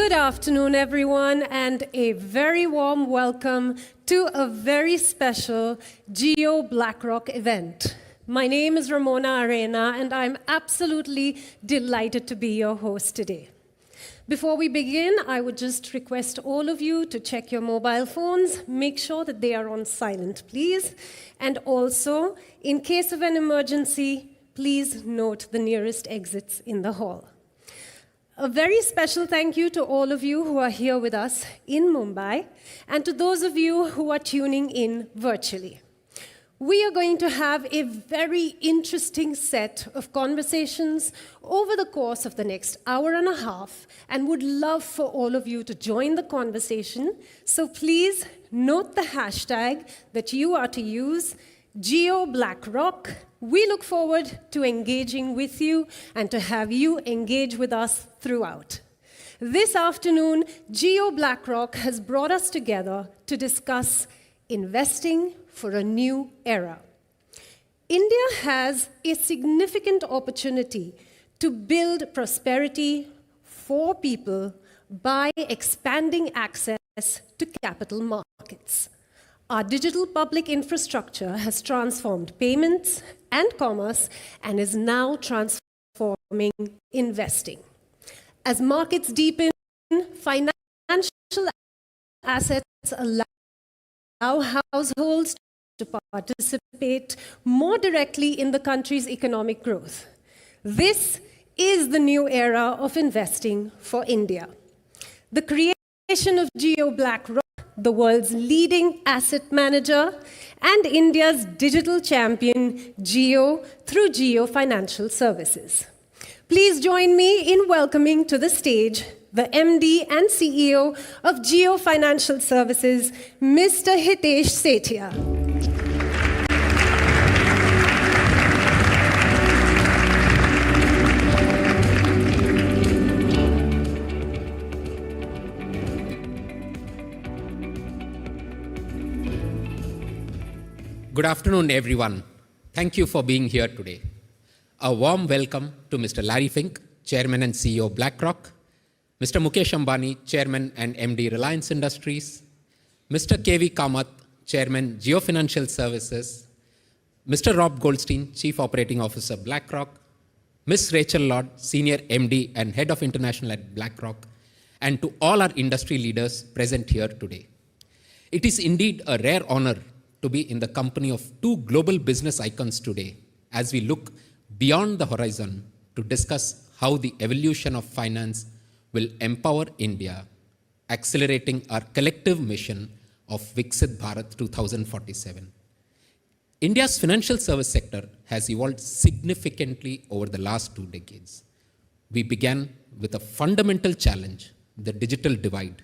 Good afternoon, everyone, and a very warm welcome to a very special Geo BlackRock event. My name is Ramona Arena, and I'm absolutely delighted to be your host today. Before we begin, I would just request all of you to check your mobile phones, make sure that they are on silent, please, and also, in case of an emergency, please note the nearest exits in the hall. A very special thank you to all of you who are here with us in Mumbai, and to those of you who are tuning in virtually. We are going to have a very interesting set of conversations over the course of the next hour and a half, and would love for all of you to join the conversation. So please note the hashtag that you are to use, GeoBlackRock. We look forward to engaging with you and to have you engage with us throughout. This afternoon, Geo BlackRock has brought us together to discuss investing for a new era. India has a significant opportunity to build prosperity for people by expanding access to capital markets. Our digital public infrastructure has transformed payments and commerce and is now transforming investing. As markets deepen, financial assets allow households to participate more directly in the country's economic growth. This is the new era of investing for India. The creation of Geo BlackRock, the world's leading asset manager, and India's digital champion, Geo, through Geo Financial Services. Please join me in welcoming to the stage the MD and CEO of Geo Financial Services, Mr. Hitesh Sethia. Good afternoon, everyone. Thank you for being here today. A warm welcome to Mr. Larry Fink, Chairman and CEO of BlackRock, Mr. Mukesh Ambani, Chairman and MD Reliance Industries, Mr. KV Kamath, Chairman Geo Financial Services, Mr. Rob Goldstein, Chief Operating Officer BlackRock, Ms. Rachel Lord, Senior MD and Head of International at BlackRock, and to all our industry leaders present here today. It is indeed a rare honor to be in the company of two global business icons today as we look beyond the horizon to discuss how the evolution of finance will empower India, accelerating our collective mission of Viksit Bharat 2047. India's financial service sector has evolved significantly over the last 2 decades. We began with a fundamental challenge, the digital divide.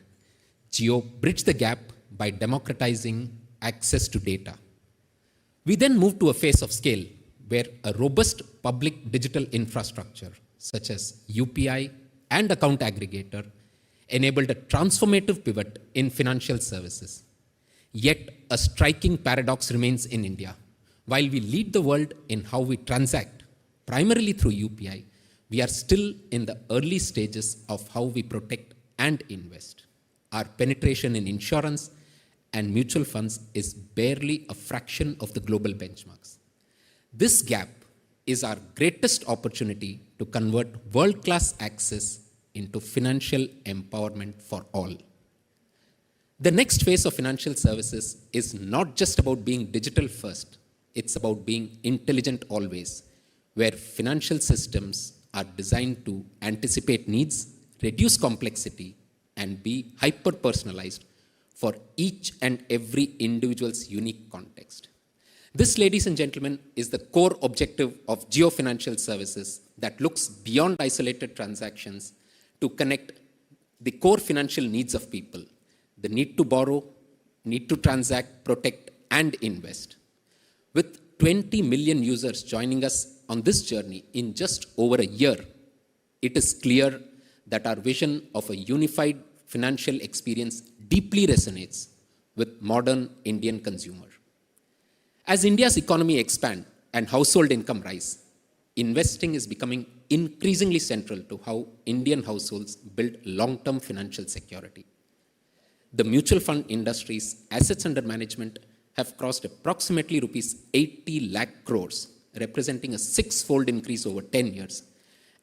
Geo bridged the gap by democratizing access to data. We then moved to a phase of scale where a robust public digital infrastructure such as UPI and account aggregator enabled a transformative pivot in financial services. Yet a striking paradox remains in India. While we lead the world in how we transact, primarily through UPI, we are still in the early stages of how we protect and invest. Our penetration in insurance and mutual funds is barely a fraction of the global benchmarks. This gap is our greatest opportunity to convert world-class access into financial empowerment for all. The next phase of financial services is not just about being digital first, it's about being intelligent always, where financial systems are designed to anticipate needs, reduce complexity, and be hyper-personalized for each and every individual's unique context. This, ladies and gentlemen, is the core objective of Geo Financial Services that looks beyond isolated transactions to connect the core financial needs of people, the need to borrow, need to transact, protect, and invest. With 20 million users joining us on this journey in just over a year, it is clear that our vision of a unified financial experience deeply resonates with modern Indian consumer. As India's economy expands and household income rise, investing is becoming increasingly central to how Indian households build long-term financial security. The mutual fund industry's assets under management have crossed approximately rupees 80 lakh crores, representing a six-fold increase over 10 years.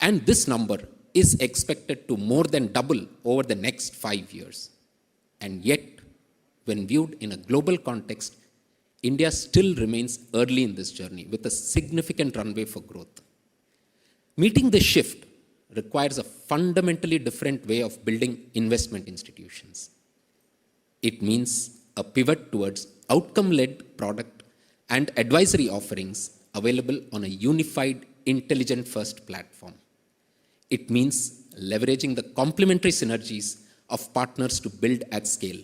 And this number is expected to more than double over the next 5 years. And yet, when viewed in a global context, India still remains early in this journey with a significant runway for growth. Meeting this shift requires a fundamentally different way of building investment institutions. It means a pivot towards outcome-led product and advisory offerings available on a unified, intelligent-first platform. It means leveraging the complementary synergies of partners to build at scale,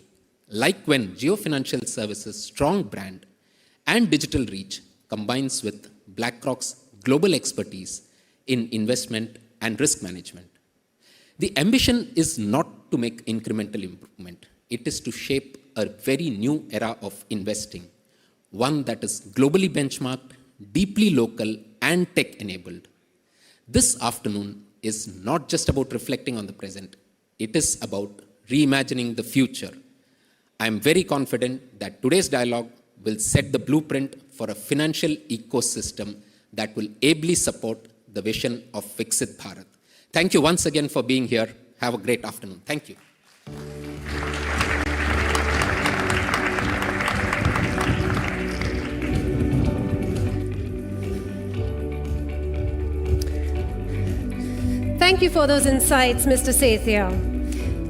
like when Jio Financial Services' strong brand and digital reach combines with BlackRock's global expertise in investment and risk management. The ambition is not to make incremental improvement. It is to shape a very new era of investing, one that is globally benchmarked, deeply local, and tech-enabled. This afternoon is not just about reflecting on the present. It is about reimagining the future. I am very confident that today's dialogue will set the blueprint for a financial ecosystem that will ably support the vision of Viksit Bharat. Thank you once again for being here. Have a great afternoon. Thank you. Thank you for those insights, Mr. Sethia.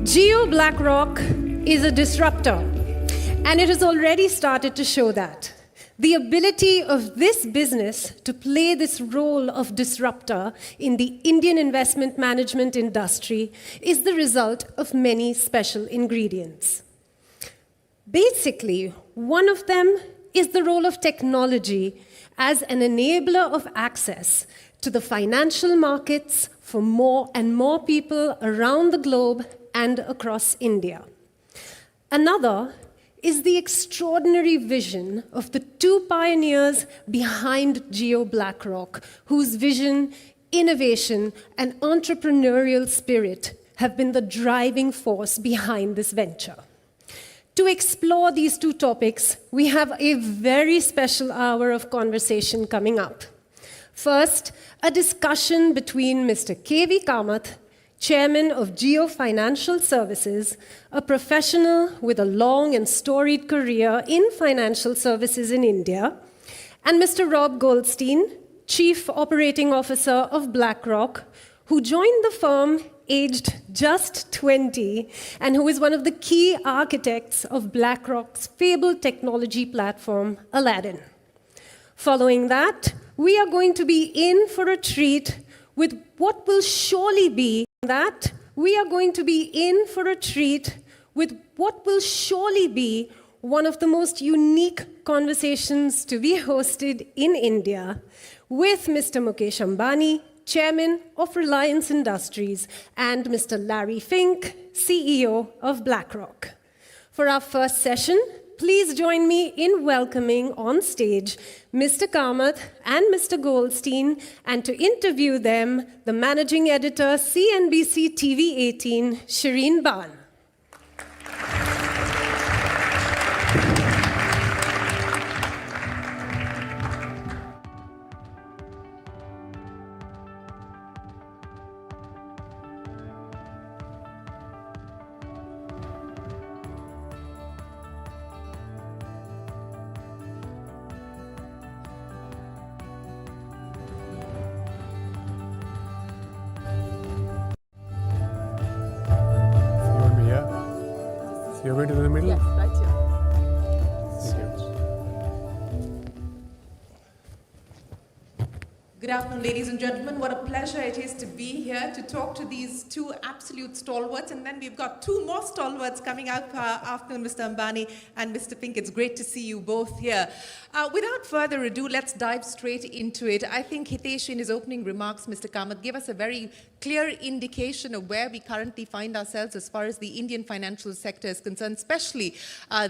Jio BlackRock is a disruptor, and it has already started to show that. The ability of this business to play this role of disruptor in the Indian investment management industry is the result of many special ingredients. Basically, one of them is the role of technology as an enabler of access to the financial markets for more and more people around the globe and across India. Another is the extraordinary vision of the two pioneers behind Jio BlackRock, whose vision, innovation, and entrepreneurial spirit have been the driving force behind this venture. To explore these two topics, we have a very special hour of conversation coming up. First, a discussion between Mr. K.V. Kamath, Chairman of Jio Financial Services, a professional with a long and storied career in financial services in India, and Mr. Rob Goldstein, Chief Operating Officer of BlackRock, who joined the firm aged just 20 and who is one of the key architects of BlackRock's fabled technology platform, Aladdin. Following that, we are going to be in for a treat with what will surely be one of the most unique conversations to be hosted in India with Mr. Mukesh Ambani, Chairman of Reliance Industries, and Mr. Larry Fink, CEO of BlackRock. For our first session, please join me in welcoming on stage Mr. Kamath and Mr. Goldstein, and to interview them, the Managing Editor, CNBC TV 18, Shireen Ban. You're going to the middle? Yes, right here. Good afternoon, ladies and gentlemen. What a pleasure it is to be here to talk to these two absolute stalwarts. And then we've got two more stalwarts coming up afternoon, Mr. Ambani and Mr. Fink. It's great to see you both here. Without further ado, let's dive straight into it. I think Hitesh, in his opening remarks, Mr. Kamath, gave us a very clear indication of where we currently find ourselves as far as the Indian financial sector is concerned, especially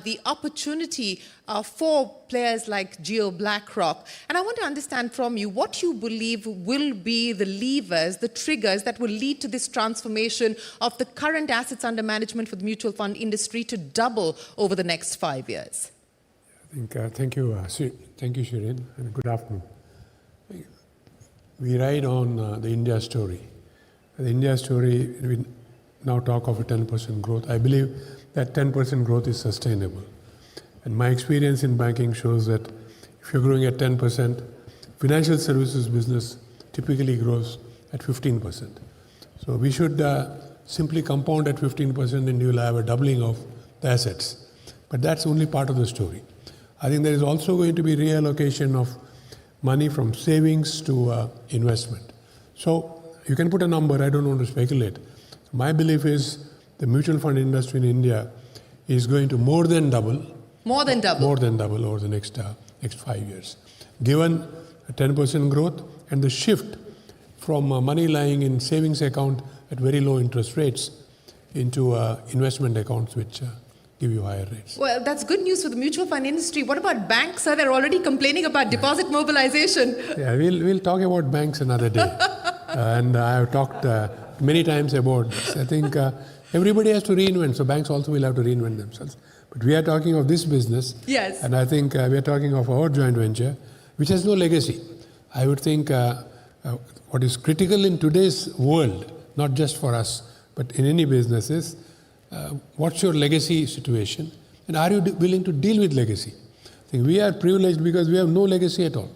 the opportunity for players like Jio BlackRock. And I want to understand from you what you believe believe will be the levers, the triggers that will lead to this transformation of the current assets under management for the mutual fund industry to double over the next 5 years? Thank you, Shirin, and good afternoon. We ride on the India story. The India story, we now talk of a 10% growth. I believe that 10% growth is sustainable. And my experience in banking shows that if you're growing at 10%, financial services business typically grows at 15%. So we should simply compound at 15% and you'll have a doubling of the assets. But that's only part of the story. I think there is also going to be reallocation of money from savings to investment. So you can put a number, I don't want to speculate. My belief is the mutual fund industry in India is going to more than double. More than double? More than double over the next 5 years. Given a 10% growth and the shift from money lying in savings account at very low interest rates into investment accounts which give you higher rates. Well, that's good news for the mutual fund industry. What about banks, sir? They're already complaining about deposit mobilization. Yeah, we'll talk about banks another day. And I have talked many times about this. I think everybody has to reinvent, so banks also will have to reinvent themselves. But we are talking of this business. Yes. And I think we are talking of our joint venture, which has no legacy. I would think what is critical in today's world, not just for us, but in any business is, what's your legacy situation? And are you willing to deal with legacy? I think we are privileged because we have no legacy at all.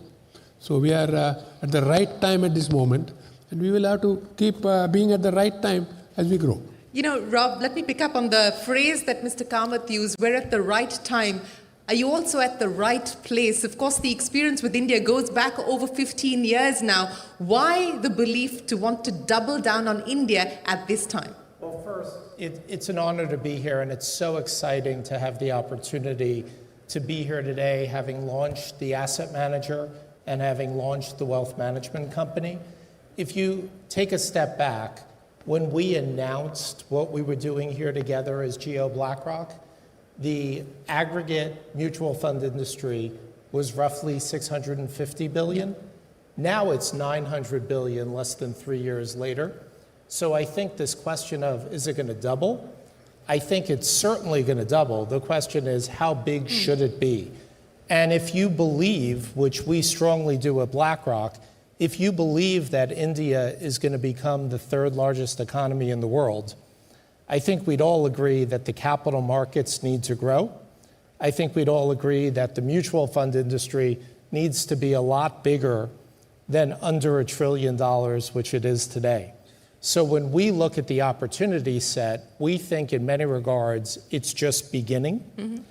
So we are at the right time at this moment, and we will have to keep being at the right time as we grow. You know, Rob, let me pick up on the phrase that Mr. Kamath used, we're at the right time. Are you also at the right place? Of course, the experience with India goes back over 15 years now. Why the belief to want to double down on India at this time? Well, first, it's an honor to be here, and it's so exciting to have the opportunity to be here today, having launched the asset manager and having launched the wealth management company. If you take a step back, when we announced what we were doing here together as Geo BlackRock, the aggregate mutual fund industry was roughly $650 billion. Now it's $900 billion less than 3 years later. So I think this question of, is it going to double? I think it's certainly going to double. The question is, how big should it be? And if you believe, which we strongly do at BlackRock, if you believe that India is going to become the third largest economy in the world, I think we'd all agree that the capital markets need to grow. I think we'd all agree that the mutual fund industry needs to be a lot bigger than under $1 trillion, which it is today. So when we look at the opportunity set, we think in many regards it's just beginning. Mm-hmm.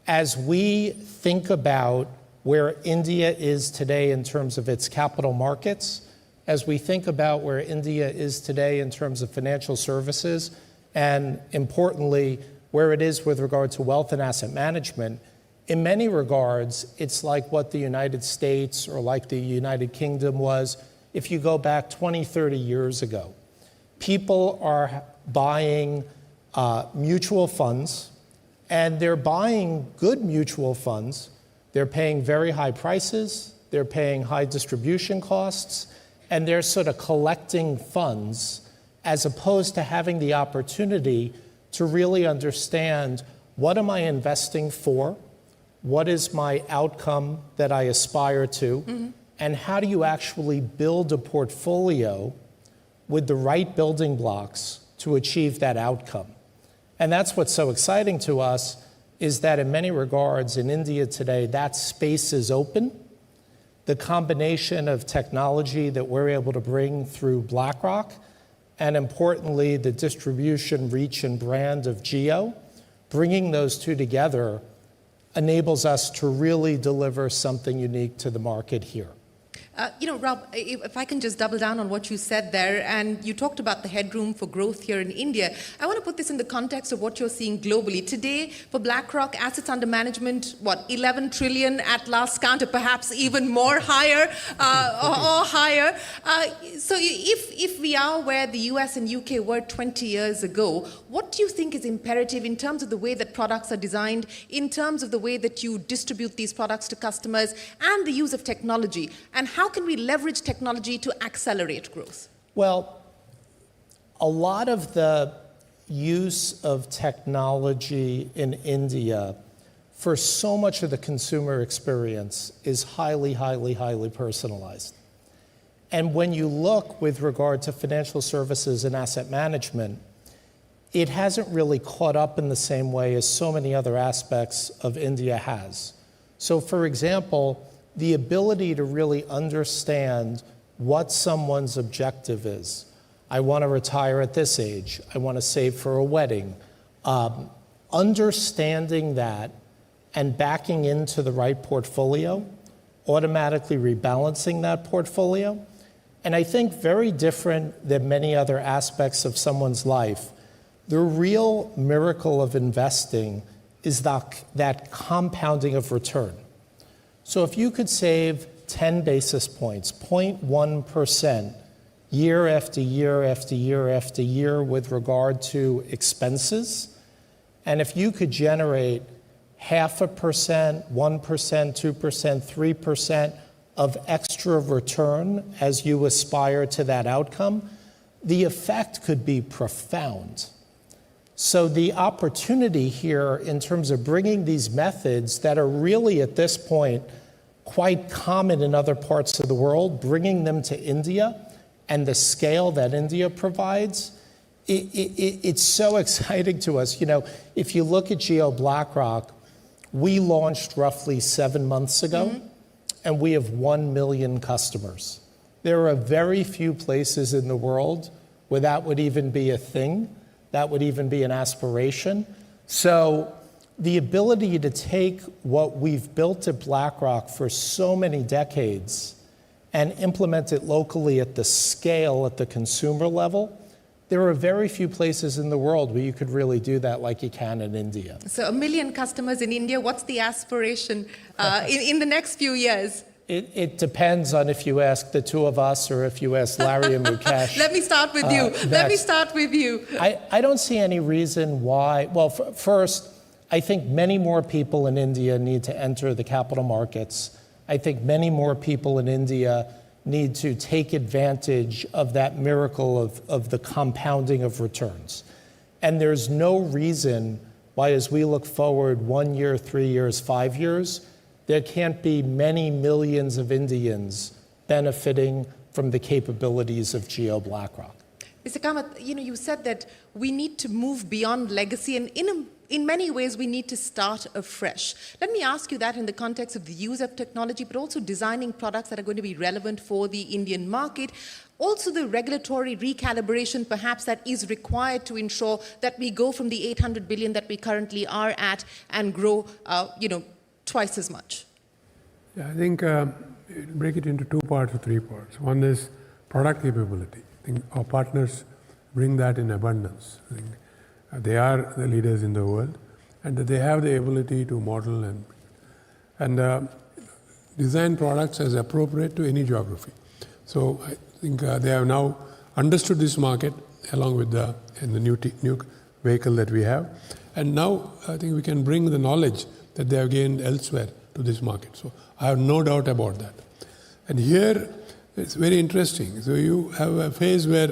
As we think about where India is today in terms of its capital markets, as we think about where India is today in terms of financial services, and importantly, where it is with regard to wealth and asset management, in many regards, it's like what the United States or like the United Kingdom was if you go back 20, 30 years ago. People are buying mutual funds, and they're buying good mutual funds. They're paying very high prices, they're paying high distribution costs, and they're sort of collecting funds as opposed to having the opportunity to really understand, what am I investing for? What is my outcome that I aspire to? Mm-hmm. And how do you actually build a portfolio with the right building blocks to achieve that outcome? And that's what's so exciting to us, is that in many regards in India today, that space is open. The combination of technology that we're able to bring through BlackRock, and importantly, the distribution, reach, and brand of Geo, bringing those two together enables us to really deliver something unique to the market here. Rob, if I can just double down on what you said there, and you talked about the headroom for growth here in India. I want to put this in the context of what you're seeing globally. Today, for BlackRock, assets under management, 11 trillion at last count, or perhaps even more higher, or higher. So if we are where the US and UK were 20 years ago, what do you think is imperative in terms of the way that products are designed, in terms of the way that you distribute these products to customers, and the use of technology? And how how can we leverage technology to accelerate growth? Well, a lot of the use of technology in India for so much of the consumer experience is highly, highly, highly personalized. And when you look with regard to financial services and asset management, it hasn't really caught up in the same way as so many other aspects of India has. So for example, the ability to really understand what someone's objective is. I want to retire at this age. I want to save for a wedding. Understanding that and backing into the right portfolio, automatically rebalancing that portfolio. And I think very different than many other aspects of someone's life, the real miracle of investing is that compounding of return. So if you could save 10 basis points, 0.1%, year after year after year after year with regard to expenses, and if you could generate 0.5%, 1%, 2%, 3% of extra return as you aspire to that outcome, the effect could be profound. So the opportunity here in terms of bringing these methods that are really at this point quite common in other parts of the world, bringing them to India and the scale that India provides, it's so exciting to us. You know, if you look at BlackRock, we launched roughly 7 months ago, and we have 1 million customers. There are very few places in the world where that would even be a thing, that would even be an aspiration. So the ability to take what we've built at BlackRock for so many decades and implement it locally at the scale, at the consumer level, there are very few places in the world where you could really do that like you can in India. So 1 million customers in India, what's the aspiration in the next few years? It depends on if you ask the two of us or if you ask Larry and Mukesh. Let me start with you. Let me start with you. I don't see any reason why. Well, first, I think many more people in India need to enter the capital markets. I think many more people in India need to take advantage of that miracle of the compounding of returns. And there's no reason why, as we look forward 1 year, 3 years, 5 years, there can't be many millions of Indians benefiting from the capabilities of BlackRock. Mr. Kamath, you said that we need to move beyond legacy, and in many ways we need to start afresh. Let me ask you that in the context of the use of technology, but also designing products that are going to be relevant for the Indian market. Also the regulatory recalibration perhaps that is required to ensure that we go from the 800 billion that we currently are at and grow, twice as much. Yeah, I think break it into 2 parts or 3 parts. One is product capability. I think our partners bring that in abundance. I think they are the leaders in the world, and they have the ability to model and design products as appropriate to any geography. So I think they have now understood this market along with the new vehicle that we have, and now I think we can bring the knowledge that they have gained elsewhere to this market. So I have no doubt about that. And here it's very interesting. So you have a phase where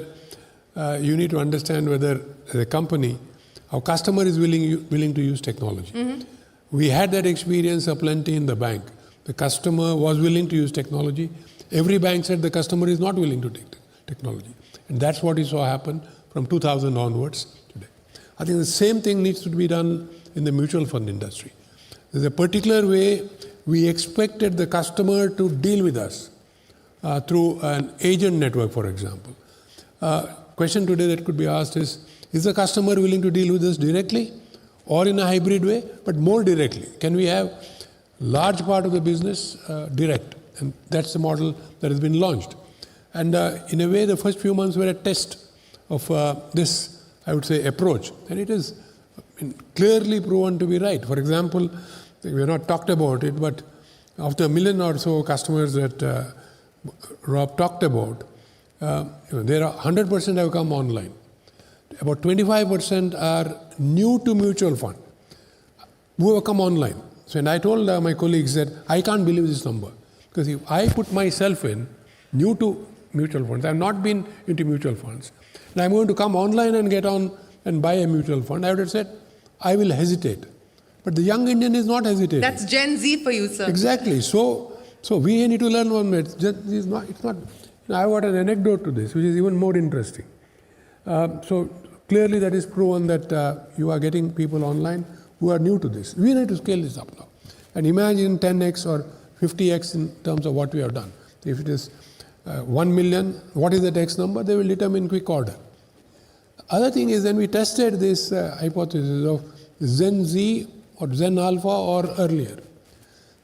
you need to understand whether the company, our customer is willing to use technology. We had that experience aplenty in the bank. The customer was willing to use technology. Every bank said the customer is not willing to take technology. And that's what we saw happen from 2000 onwards today. I think the same thing needs to be done in the mutual fund industry. There's a particular way we expected the customer to deal with us through an agent network, for example. Question today that could be asked is the customer willing to deal with us directly or in a hybrid way, but more directly? Can we have large part of the business direct? And that's the model that has been launched. And in a way, the first few months were a test of this, I would say, approach. And it is clearly proven to be right. For example, we have not talked about it, but of the 1 million or so customers that Rob talked about, there are 100% have come online. About 25% are new to mutual fund who have come online. So, and I told my colleagues that I can't believe this number, Because if I put myself in, new to mutual funds, I've not been into mutual funds, and I'm going to come online and get on and buy a mutual fund, I would have said, I will hesitate. But the young Indian is not hesitating. That's Gen Z for you, sir. Exactly. So we need to learn one minute. It's not. I've got an anecdote to this, which is even more interesting. So clearly, that is proven that you are getting people online who are new to this. We need to scale this up now, and imagine 10x or 50x in terms of what we have done. If it is 1 million, what is that X number? They will determine in quick order. Other thing is, then we tested this hypothesis of Gen Z or Gen Alpha or earlier.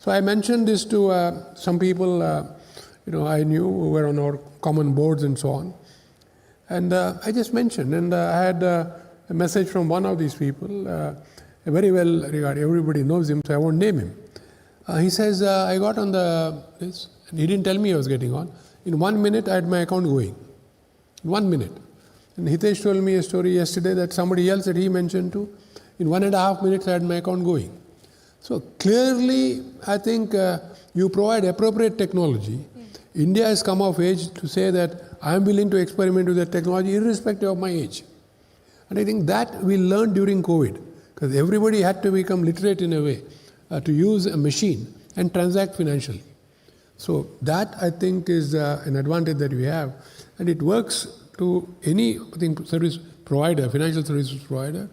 So I mentioned this to some people, I knew who were on our common boards and so on. And I just mentioned, and I had a message from one of these people, very well regarded, everybody knows him, so I won't name him. He says, I got on this, and he didn't tell me I was getting on. In 1 minute, I had my account going. 1 minute. And Hitesh told me a story yesterday that somebody else that he mentioned too, in 1.5 minutes, I had my account going. So clearly, I think you provide appropriate technology. India has come of age to say that I am willing to experiment with that technology irrespective of my age. And I think that we learned during COVID, because everybody had to become literate in a way to use a machine and transact financially. So that, I think, is an advantage that we have. And it works to any service provider, financial services provider,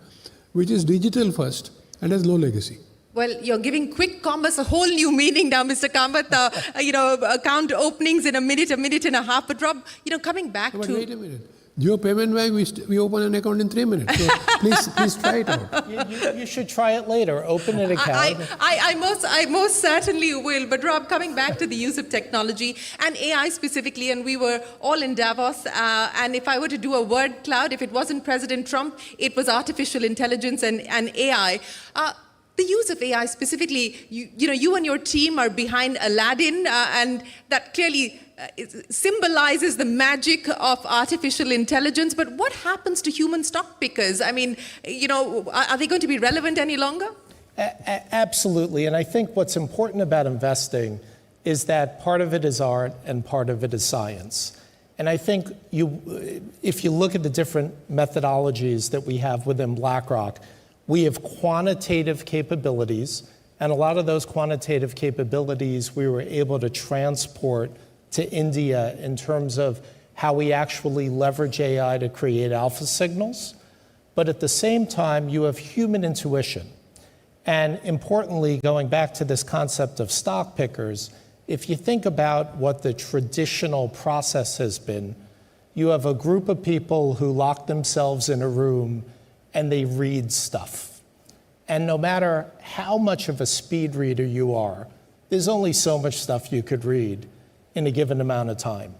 which is digital first and has low legacy. Well, you're giving quick commerce a whole new meaning now, Mr. Kamath. Account openings in a minute and a half. But Rob, coming back But to... wait a minute. Your payment bank, we open an account in 3 minutes. So please try it out. You should try it later. Open an account. I most certainly will. But Rob, coming back to the use of technology and AI specifically, and we were all in Davos, and if I were to do a word cloud, if it wasn't President Trump, it was artificial intelligence and AI. The use of AI specifically, you and your team are behind Aladdin, and that clearly symbolizes the magic of artificial intelligence. But what happens to human stock pickers? I mean, are they going to be relevant any longer? Absolutely. And I think what's important about investing is that part of it is art and part of it is science. And I think if you look at the different methodologies that we have within BlackRock, we have quantitative capabilities, and a lot of those quantitative capabilities we were able to transport to India in terms of how we actually leverage AI to create alpha signals. But at the same time, you have human intuition. And importantly, going back to this concept of stock pickers, if you think about what the traditional process has been, you have a group of people who lock themselves in a room and they read stuff. And no matter how much of a speed reader you are, there's only so much stuff you could read in a given amount of time.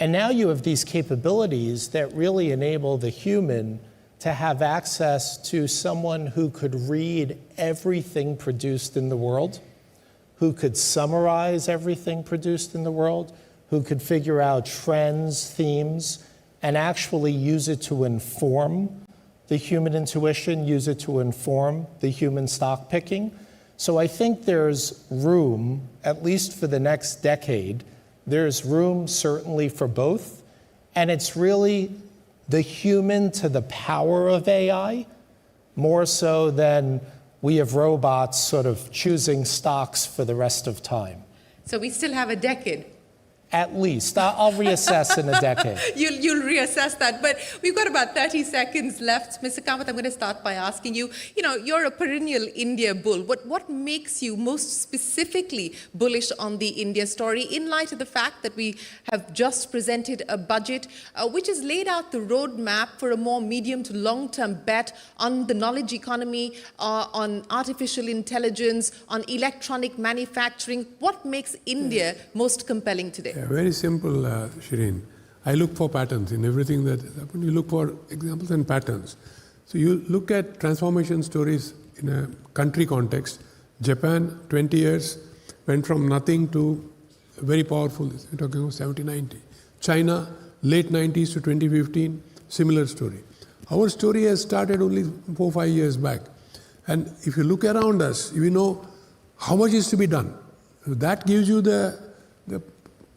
And now you have these capabilities that really enable the human to have access to someone who could read everything produced in the world, who could summarize everything produced in the world, who could figure out trends, themes, and actually use it to inform the human intuition, use it to inform the human stock picking. So I think there's room, at least for the next decade, there's room certainly for both. And it's really the human to the power of AI, more so than we have robots sort of choosing stocks for the rest of time. So we still have a decade. At least. I'll reassess in a decade. You'll reassess that. But we've got about 30 seconds left. Mr. Kamath, I'm going to start by asking you, you're a perennial India bull. What makes you most specifically bullish on the India story in light of the fact that we have just presented a budget which has laid out the roadmap for a more medium to long-term bet on the knowledge economy, on artificial intelligence, on electronic manufacturing? What makes India most compelling today? Yeah, very simple, Shireen. I look for patterns in everything that happens. You look for examples and patterns. So you look at transformation stories in a country context. Japan, 20 years, went from nothing to very powerful. We're talking about 70, 90. China, late 90s to 2015, similar story. Our story has started only 4 or 5 years back. And if you look around us, we know how much is to be done. So that gives you the the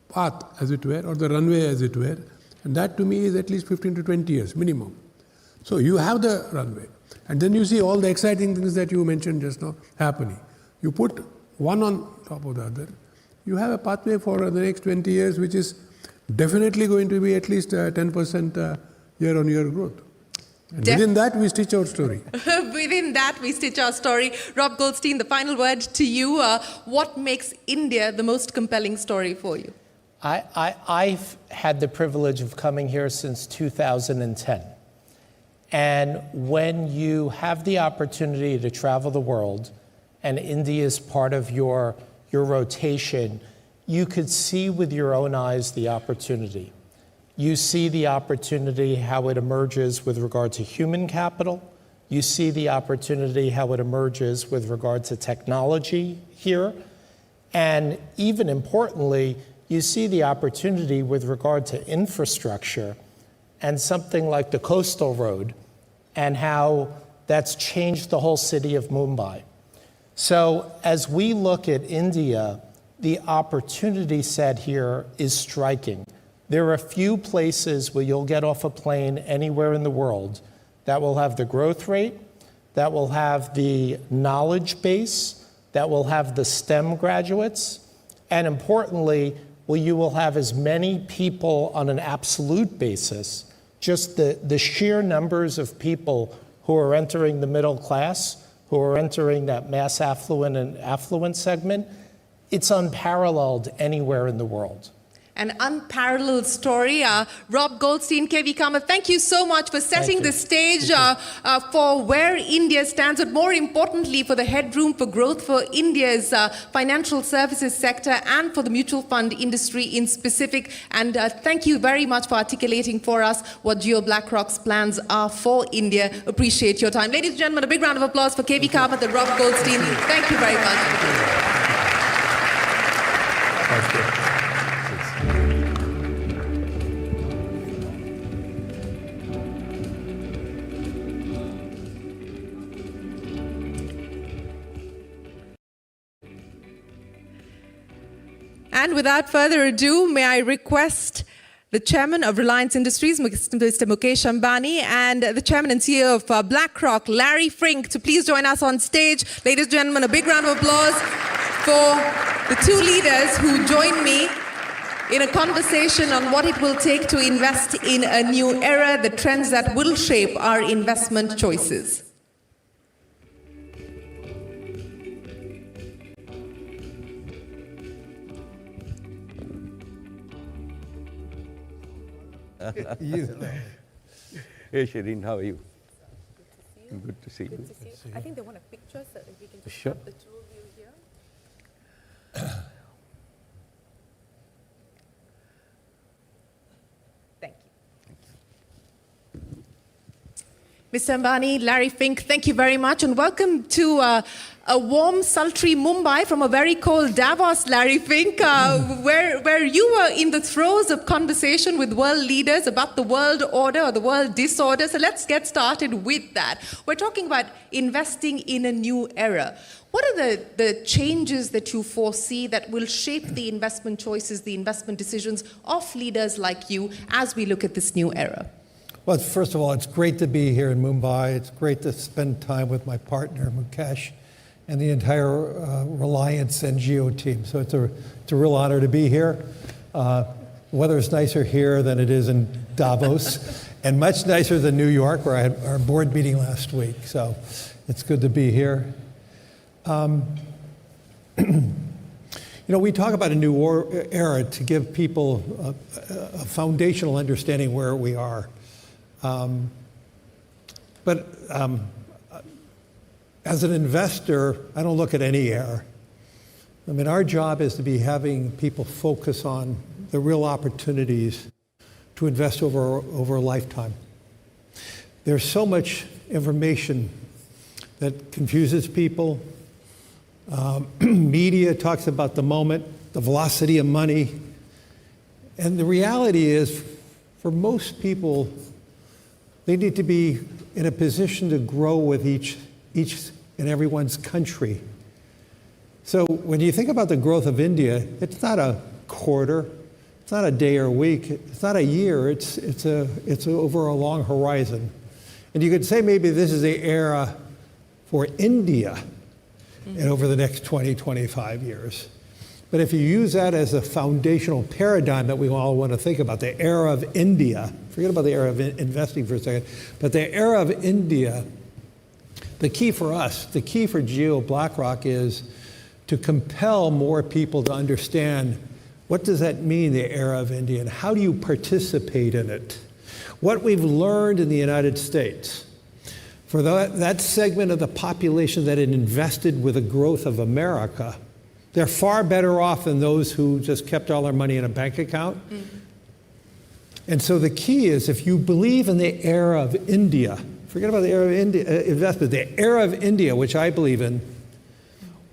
path, as it were, or the runway, as it were. And that to me is at least 15 to 20 years minimum. So you have the runway. And then you see all the exciting things that you mentioned just now happening. You put one on top of the other. You have a pathway for the next 20 years, which is definitely going to be at least 10% year-on-year growth. And within that, we stitch our story. Within that, we stitch our story. Rob Goldstein, the final word to you. What makes India the most compelling story for you? I've had the privilege of coming here since 2010. And when you have the opportunity to travel the world, and India is part of your rotation, you could see with your own eyes the opportunity. You see the opportunity, how it emerges with regard to human capital. You see the opportunity, how it emerges with regard to technology here. And even importantly, you see the opportunity with regard to infrastructure and something like the coastal road and how that's changed the whole city of Mumbai. So as we look at India, the opportunity set here is striking. There are a few places where you'll get off a plane anywhere in the world that will have the growth rate, that will have the knowledge base, that will have the STEM graduates, and importantly, you will have as many people on an absolute basis, just the sheer numbers of people who are entering the middle class, who are entering that mass affluent and affluent segment, it's unparalleled anywhere in the world. An unparalleled story. Rob Goldstein, KV Kamath, thank you so much for setting the stage for where India stands, but more importantly for the headroom for growth for India's financial services sector and for the mutual fund industry in specific. And thank you very much for articulating for us what Jio BlackRock's plans are for India. Appreciate your time. Ladies and gentlemen, a big round of applause for KV Kamath and Rob Goldstein. Thank you very much. Thank you. And without further ado, may I request the chairman of Reliance Industries, Mr. Mukesh Ambani, and the chairman and CEO of BlackRock, Larry Fink, to please join us on stage. Ladies and gentlemen, a big round of applause for the two leaders who join me in a conversation on what it will take to invest in a new era, the trends that will shape our investment choices. Hey Shireen, how are you? Good to see you. Good to see you. I think they want a picture, so if we can just Sure. have the two of you here. Thank you. Mr. Ambani, Larry Fink, thank you very much, and welcome to a warm, sultry Mumbai from a very cold Davos, Larry Fink, where you were in the throes of conversation with world leaders about the world order or the world disorder. So let's get started with that. We're talking about investing in a new era. What are the changes that you foresee that will shape the investment choices, the investment decisions of leaders like you as we look at this new era? Well, first of all, it's great to be here in Mumbai. It's great to spend time with my partner, Mukesh, and the entire Reliance NGO team. So it's a real honor to be here. Weather is nicer here than it is in Davos, and much nicer than New York, where I had our board meeting last week. So it's good to be here. You know, we talk about a new era to give people a foundational understanding where we are. As an investor, I don't look at any era. I mean, our job is to be having people focus on the real opportunities to invest over a lifetime. There's so much information that confuses people. Media talks about the moment, the velocity of money. And the reality is, for most people, they need to be in a position to grow with each and everyone's country. So when you think about the growth of India, it's not a quarter, it's not a day or a week, it's not a year, it's over a long horizon. And you could say maybe this is the era for India and over the next 20, 25 years. But if you use that as a foundational paradigm that we all want to think about, the era of India, forget about the era of investing for a second, but the era of India, the key for us, the key for Geo BlackRock is to compel more people to understand what does that mean, the era of India, and how do you participate in it? What we've learned in the United States, for that segment of the population that had invested with the growth of America, they're far better off than those who just kept all their money in a bank account. And so the key is, if you believe in the era of India, forget about the era of India, investment, the era of India, which I believe in,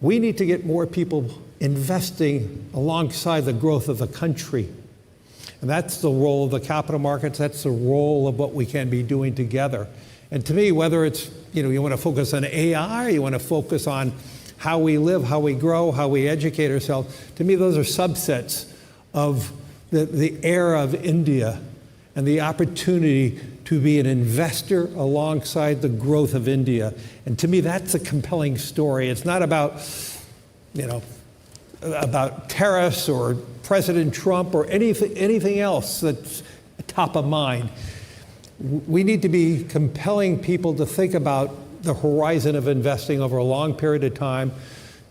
we need to get more people investing alongside the growth of the country. And that's the role of the capital markets, that's the role of what we can be doing together. And to me, whether it's, you want to focus on AI, you want to focus on how we live, how we grow, how we educate ourselves, to me those are subsets of the era of India and the opportunity to be an investor alongside the growth of India. And to me, that's a compelling story. It's not about, about tariffs or President Trump or anything else that's top of mind. We need to be compelling people to think about the horizon of investing over a long period of time,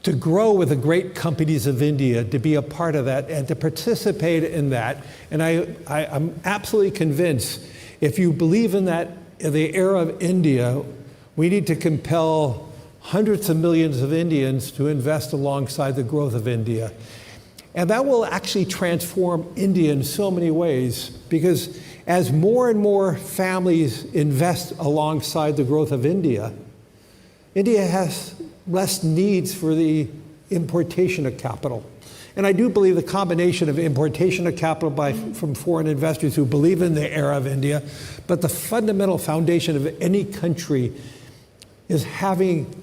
to grow with the great companies of India, to be a part of that and to participate in that. And I'm absolutely convinced, if you believe in that, in the era of India, we need to compel hundreds of millions of Indians to invest alongside the growth of India. And that will actually transform India in so many ways, because as more and more families invest alongside the growth of India, India has less needs for the importation of capital. And I do believe the combination of importation of capital from foreign investors who believe in the era of India, but the fundamental foundation of any country is having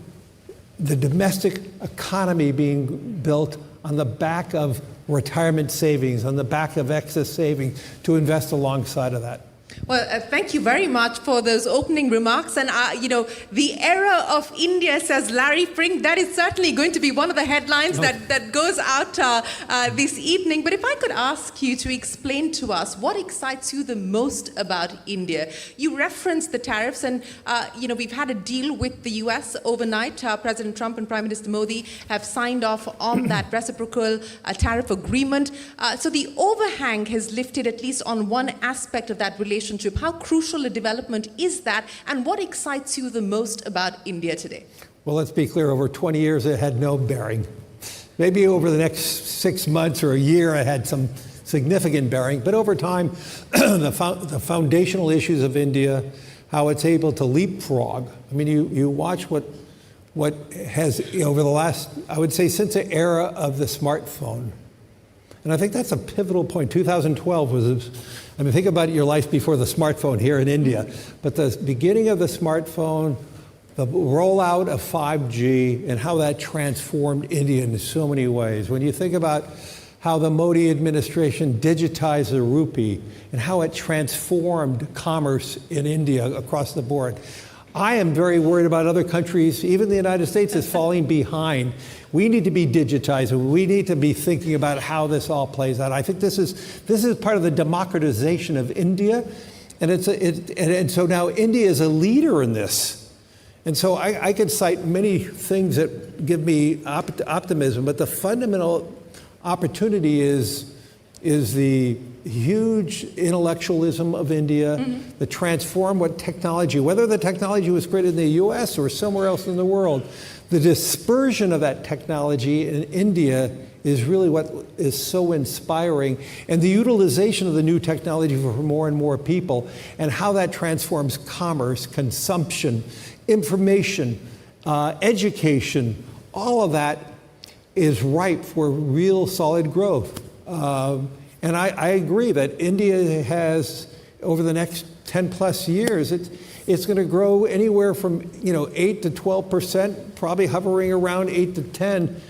the domestic economy being built on the back of retirement savings, on the back of excess savings, to invest alongside of that. Well, thank you very much for those opening remarks. And, the era of India, says Larry Fink, that is certainly going to be one of the headlines that goes out this evening. But if I could ask you to explain to us what excites you the most about India. You referenced the tariffs, and, we've had a deal with the US overnight. President Trump and Prime Minister Modi have signed off on that reciprocal tariff agreement. So the overhang has lifted at least on one aspect of that relationship. How crucial a development is that, and what excites you the most about India today? Well, let's be clear, over 20 years it had no bearing. Maybe over the next 6 months or a year it had some significant bearing, but over time, the foundational issues of India, how it's able to leapfrog. I mean, you watch what has, over the last, I would say, since the era of the smartphone. And I think that's a pivotal point. 2012 was, think about your life before the smartphone here in India. But the beginning of the smartphone, the rollout of 5G, and how that transformed India in so many ways. When you think about how the Modi administration digitized the rupee and how it transformed commerce in India across the board. I am very worried about other countries. Even the United States is falling behind. We need to be digitizing. We need to be thinking about how this all plays out. I think this is part of the democratization of India, and so now India is a leader in this. And so I could cite many things that give me optimism, but the fundamental opportunity is the huge intellectualism of India, the transform what technology, whether the technology was created in the US or somewhere else in the world, the dispersion of that technology in India is really what is so inspiring, and the utilization of the new technology for more and more people, and how that transforms commerce, consumption, information, education, all of that is ripe for real solid growth. And I agree that India has, over the next 10 plus years, it's going to grow anywhere from 8 to 12%, probably hovering around 8 to 10.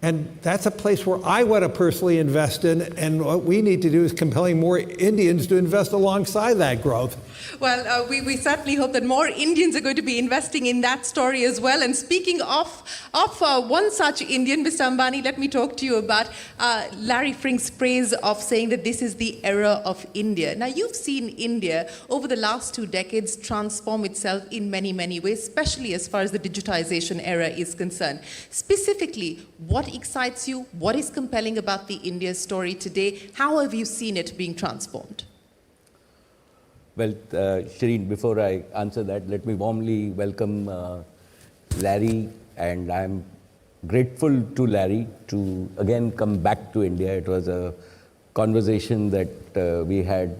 And that's a place where I want to personally invest in, and what we need to do is compelling more Indians to invest alongside that growth. Well, we certainly hope that more Indians are going to be investing in that story as well. And speaking of one such Indian, Mr. Ambani, let me talk to you about Larry Fink's phrase of saying that this is the era of India. Now, you've seen India over the last 2 decades transform itself in many, many ways, especially as far as the digitization era is concerned. Specifically, what excites you? What is compelling about the India story today? How have you seen it being transformed? Well, Shireen, before I answer that, let me warmly welcome Larry, and I'm grateful to Larry to again come back to India. It was a conversation that we had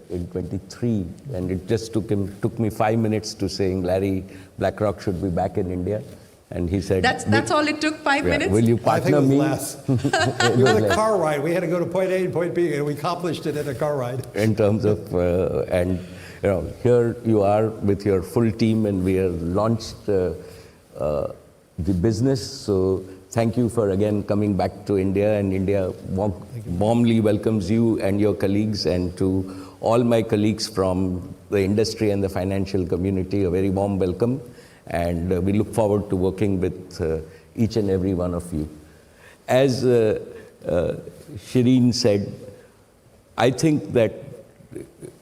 in 23, and it just took me 5 minutes to saying, Larry, BlackRock should be back in India. And he said, that's all it took, 5 minutes? Will you I think partner it was me? less. It was a car ride. We had to go to point A and point B, and we accomplished it in a car ride. In terms of, and you know, here you are with your full team, and we have launched the business. So thank you for again coming back to India, and India warmly welcomes you and your colleagues, and to all my colleagues from the industry and the financial community, a very warm welcome. And we look forward to working with each and every one of you. As Shireen said, I think that,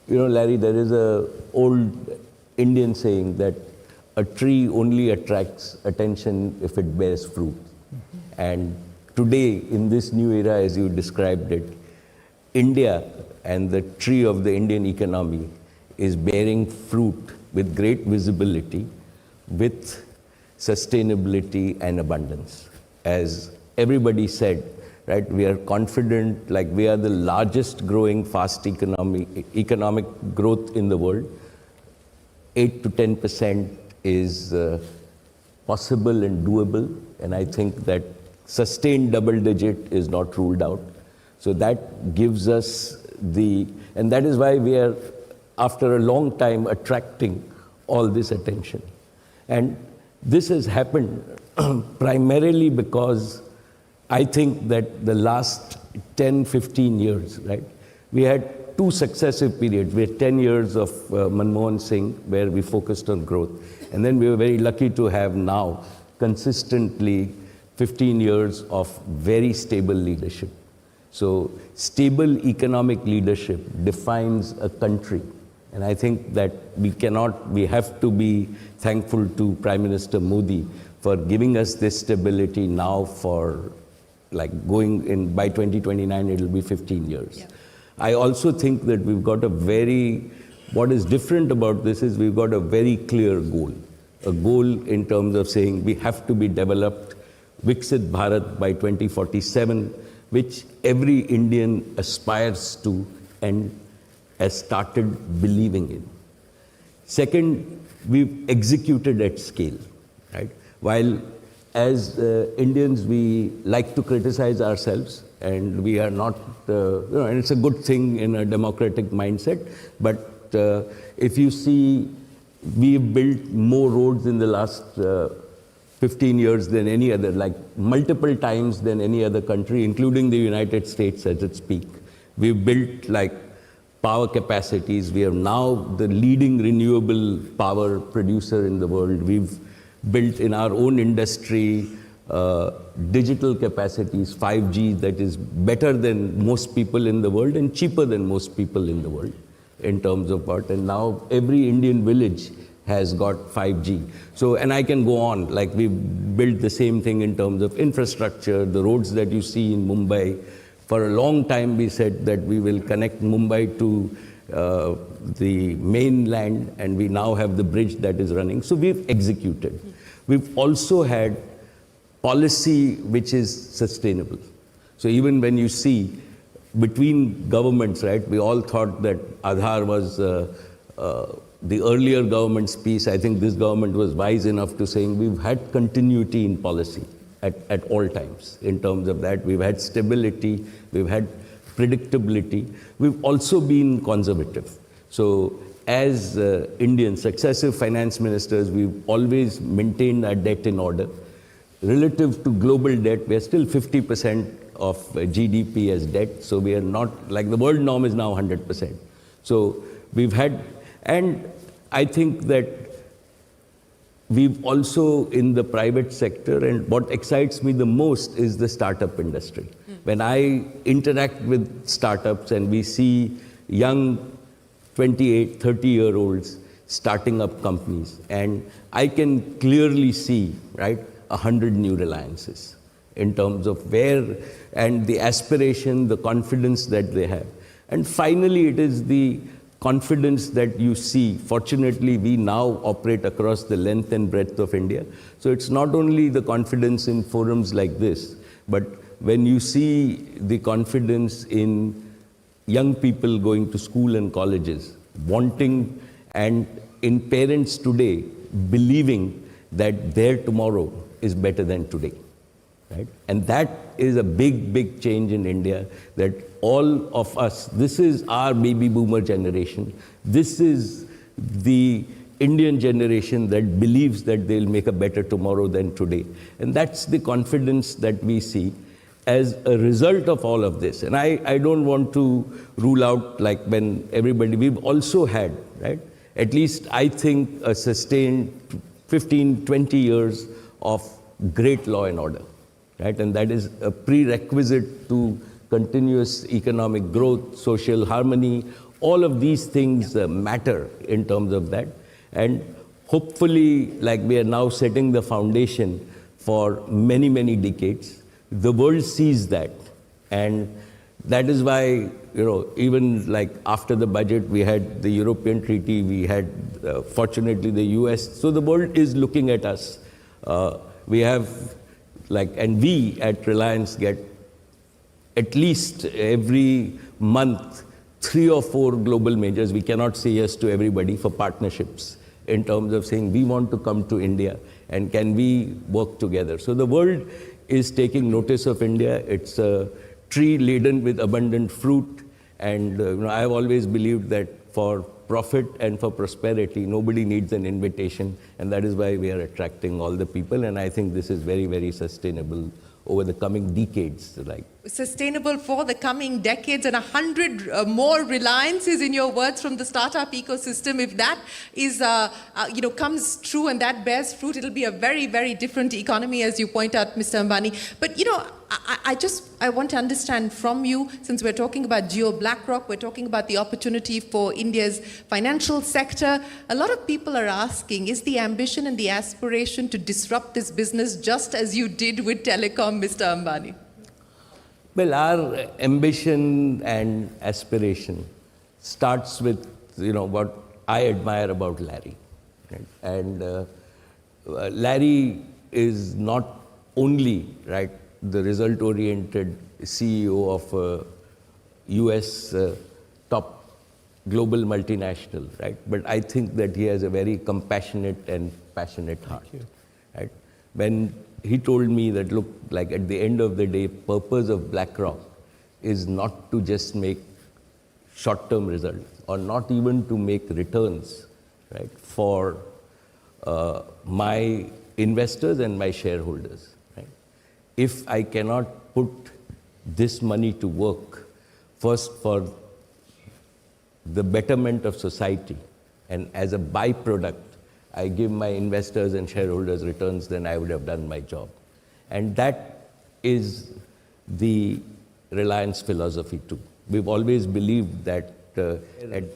you know, Larry, there is an old Indian saying that a tree only attracts attention if it bears fruit. And today, in this new era, as you described it, India and the tree of the Indian economy is bearing fruit with great visibility, with sustainability and abundance. As everybody said, right, we are confident, like we are the largest growing fast economic growth in the world. 8 to 10% is possible and doable, and I think that sustained double digit is not ruled out. So that gives us and that is why we are, after a long time, attracting all this attention. And this has happened primarily because I think that the last 10, 15 years, right, we had 2 successive periods. We had 10 years of Manmohan Singh, where we focused on growth. And then we were very lucky to have now consistently 15 years of very stable leadership. So stable economic leadership defines a country. And I think that we have to be thankful to Prime Minister Modi for giving us this stability now for like going in, by 2029, it'll be 15 years. Yeah. I also think that we've got what is different about this is we've got a very clear goal. A goal in terms of saying we have to be developed, Viksit Bharat by 2047, which every Indian aspires to and has started believing in. Second, we've executed at scale, right? While as Indians, we like to criticize ourselves, and we are not, and it's a good thing in a democratic mindset, but if you see, we've built more roads in the last 15 years than any other, like multiple times than any other country, including the United States at its peak. We've built like power capacities. We are now the leading renewable power producer in the world. We've built in our own industry digital capacities, 5G, that is better than most people in the world and cheaper than most people in the world in terms of what. And now every Indian village has got 5G. So, and I can go on, like we've built the same thing in terms of infrastructure, the roads that you see in Mumbai. For a long time, we said that we will connect Mumbai to the mainland, and we now have the bridge that is running. So we've executed. We've also had policy which is sustainable. So even when you see between governments, right, we all thought that Aadhaar was the earlier government's piece. I think this government was wise enough to saying we've had continuity in policy at all times. In terms of that, we've had stability, we've had predictability. We've also been conservative. So as Indian successive finance ministers, we've always maintained our debt in order. relative to global debt, we are still 50% of GDP as debt. So we are not, like the world norm is now 100%. So we've had, and I think that we've also in the private sector, and what excites me the most is the startup industry. When I interact with startups and we see young 28, 30-year-olds starting up companies, and I can clearly see, right, 100 new Reliances in terms of where, and the aspiration, the confidence that they have. And finally, it is the confidence that you see. Fortunately, we now operate across the length and breadth of India. So it's not only the confidence in forums like this, but when you see the confidence in young people going to school and colleges, wanting, and in parents today believing that their tomorrow is better than today, right? And that is a big, big change in India, that all of us, this is our baby boomer generation. This is the Indian generation that believes that they'll make a better tomorrow than today. And that's the confidence that we see as a result of all of this. And I don't want to rule out, like when everybody, we've also had, right, at least I think a sustained 15, 20 years of great law and order, right? And that is a prerequisite to continuous economic growth, social harmony. All of these things matter in terms of that. And hopefully, like we are now setting the foundation for many, many decades. The world sees that. And that is why, even like after the budget, we had the European treaty, we had, fortunately, the US. So the world is looking at us. We have, and we at Reliance get at least every month 3 or 4 global majors. We cannot say yes to everybody for partnerships in terms of saying we want to come to India and can we work together. So the world is taking notice of India. It's a tree laden with abundant fruit. And I have always believed that for profit and for prosperity, nobody needs an invitation. And that is why we are attracting all the people. And I think this is very, very sustainable over the coming decades. Sustainable for the coming decades, and 100 more Reliances, in your words, from the startup ecosystem. If that is, comes true and that bears fruit, it'll be a very, very different economy, as you point out, Mr. Ambani. But, I want to understand from you, since we're talking about Jio BlackRock, we're talking about the opportunity for India's financial sector. A lot of people are asking, is the ambition and the aspiration to disrupt this business just as you did with telecom, Mr. Ambani? Well, our ambition and aspiration starts with, what I admire about Larry. Right? And Larry is not only, right, the result-oriented CEO of a US top global multinational, right? But I think that he has a very compassionate and passionate heart. Right? When he told me that, look, like at the end of the day, purpose of BlackRock is not to just make short-term results or not even to make returns, right, for my investors and my shareholders. Right? If I cannot put this money to work, first for the betterment of society, and as a byproduct, I give my investors and shareholders returns, then I would have done my job. And that is the Reliance philosophy too. We've always believed that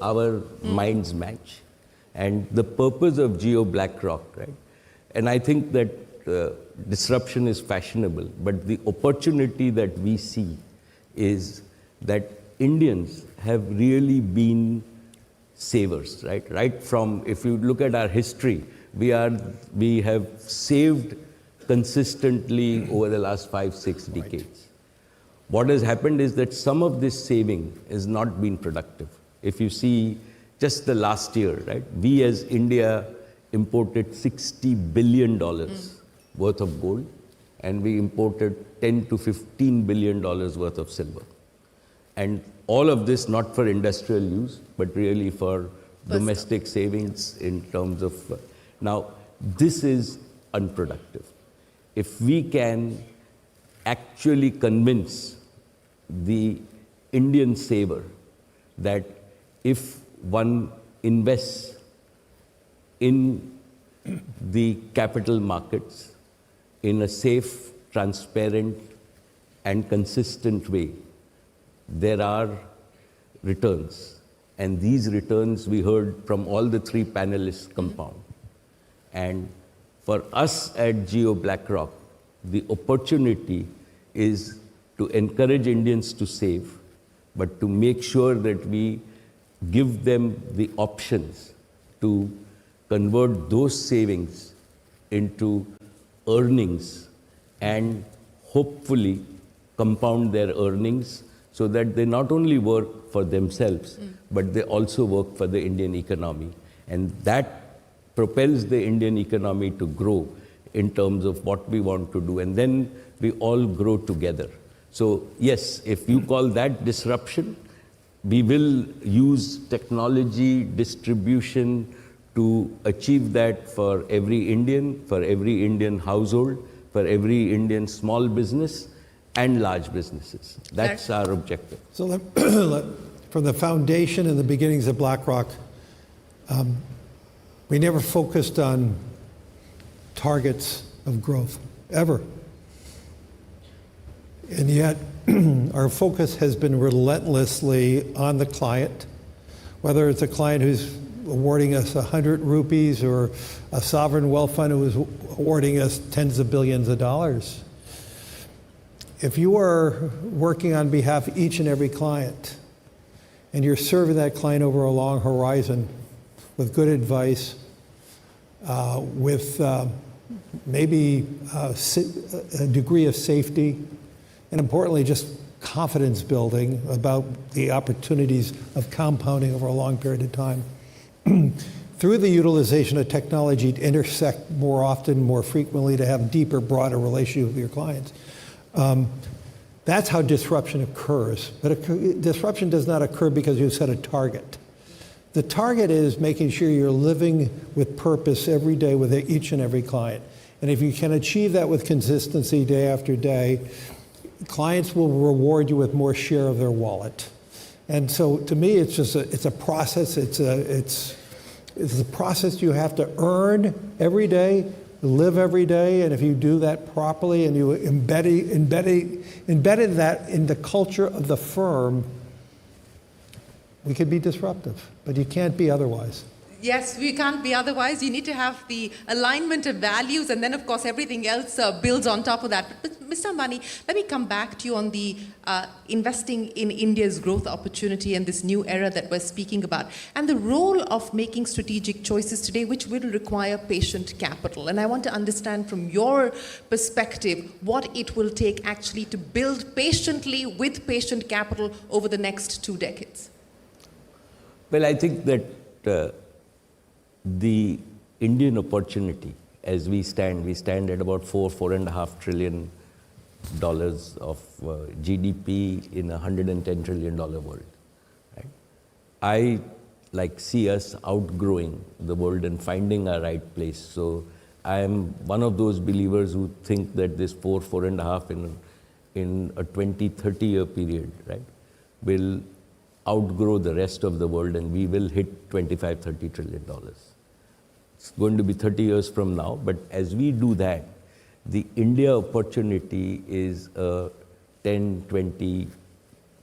our minds match. And the purpose of Jio BlackRock, right? And I think that disruption is fashionable, but the opportunity that we see is that Indians have really been savers, right? Right from, if you look at our history, we have saved consistently over the last 5-6 decades. What has happened is that some of this saving has not been productive. If you see just the last year, right? We as India imported $60 billion worth of gold, and we imported $10 to $15 billion worth of silver. And all of this not for industrial use, but really for domestic savings in terms of, now this is unproductive. if we can actually convince the Indian saver that if one invests in the capital markets in a safe, transparent, and consistent way, there are returns. And these returns we heard from all the three panelists compound. And for us at Geo BlackRock, the opportunity is to encourage Indians to save, but to make sure that we give them the options to convert those savings into earnings and hopefully compound their earnings so that they not only work for themselves, but they also work for the Indian economy. And that propels the Indian economy to grow in terms of what we want to do. And then we all grow together. So yes, if you call that disruption, we will use technology, distribution to achieve that for every Indian household, for every Indian small business and large businesses. That's our objective. So from the foundation and the beginnings of BlackRock, we never focused on targets of growth, ever. And yet, our focus has been relentlessly on the client, whether it's a client who's awarding us 100 rupees or a sovereign wealth fund who is awarding us tens of billions of dollars. If you are working on behalf of each and every client, and you're serving that client over a long horizon with good advice, with maybe a degree of safety, and importantly, just confidence building about the opportunities of compounding over a long period of time, through the utilization of technology to intersect more often, more frequently, to have deeper, broader relationships with your clients. That's how disruption occurs. But disruption does not occur because you set a target. The target is making sure you're living with purpose every day with each and every client. And if you can achieve that with consistency day after day, clients will reward you with more share of their wallet. And so to me, it's just it's a process. It's a process you have to earn every day, live every day, and if you do that properly and you embedded that in the culture of the firm, we could be disruptive, but you can't be otherwise. Yes, we can't be otherwise. You need to have the alignment of values, and then, of course, everything else builds on top of that. But Mr. Ambani, let me come back to you on the investing in India's growth opportunity and this new era that we're speaking about, and the role of making strategic choices today, which will require patient capital. And I want to understand from your perspective what it will take actually to build patiently with patient capital over the next 2 decades. Well, I think that the Indian opportunity, as we stand at about $4.5 trillion of GDP in a $110 trillion world. Right? I see us outgrowing the world and finding our right place. So I am one of those believers who think that this 4.5 in a 20-30 year period, right, will outgrow the rest of the world, and we will hit $25-30 trillion. It's going to be 30 years from now, but as we do that, the India opportunity is a 10, 20,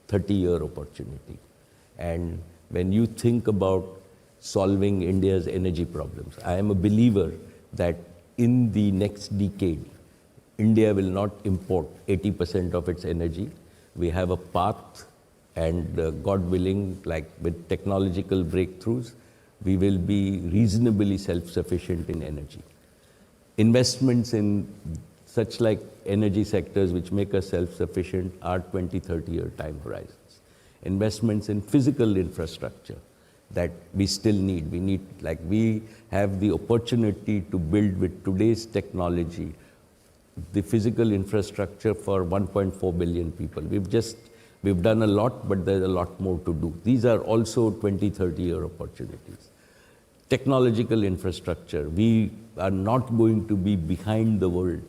30 year opportunity. And when you think about solving India's energy problems, I am a believer that in the next decade, India will not import 80% of its energy. We have a path, and God willing, with technological breakthroughs, we will be reasonably self-sufficient in energy. Investments in such energy sectors which make us self-sufficient are 20-30 year time horizons. Investments in physical infrastructure that we still need. We have the opportunity to build with today's technology the physical infrastructure for 1.4 billion people. We've done a lot, but there's a lot more to do. These are also 20-30 year opportunities. Technological infrastructure, we are not going to be behind the world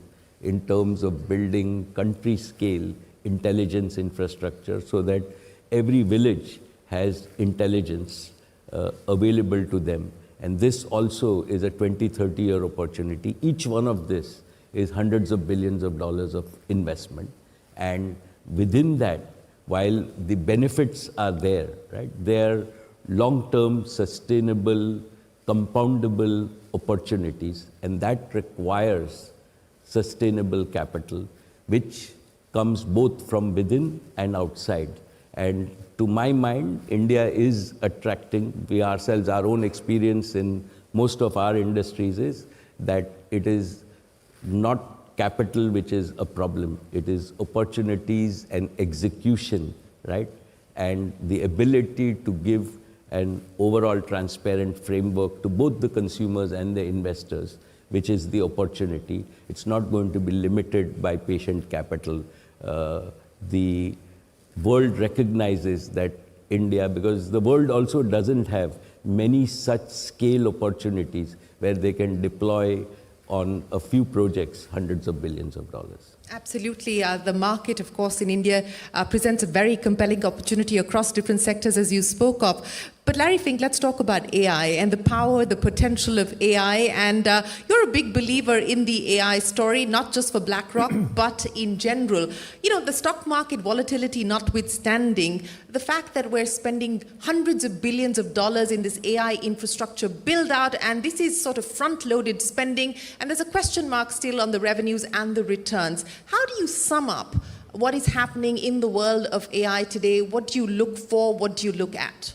in terms of building country scale intelligence infrastructure so that every village has intelligence available to them. And this also is a 20, 30-year opportunity. Each one of this is hundreds of billions of dollars of investment. And within that, while the benefits are there, right, they're long-term, sustainable, compoundable opportunities, and that requires sustainable capital, which comes both from within and outside. And to my mind, India is attracting, we ourselves, our own experience in most of our industries is that it is not capital which is a problem. It is opportunities and execution, right? And the ability to give an overall transparent framework to both the consumers and the investors, which is the opportunity. It's not going to be limited by patient capital. The world recognizes that India, because the world also doesn't have many such scale opportunities where they can deploy on a few projects hundreds of billions of dollars. Absolutely. The market, of course, in India presents a very compelling opportunity across different sectors, as you spoke of. But Larry Fink, let's talk about AI and the power, the potential of AI. And you're a big believer in the AI story, not just for BlackRock, but in general. You know, the stock market volatility notwithstanding, the fact that we're spending hundreds of billions of dollars in this AI infrastructure build out, and this is sort of front-loaded spending, and there's a question mark still on the revenues and the returns. How do you sum up what is happening in the world of AI today? What do you look for? What do you look at?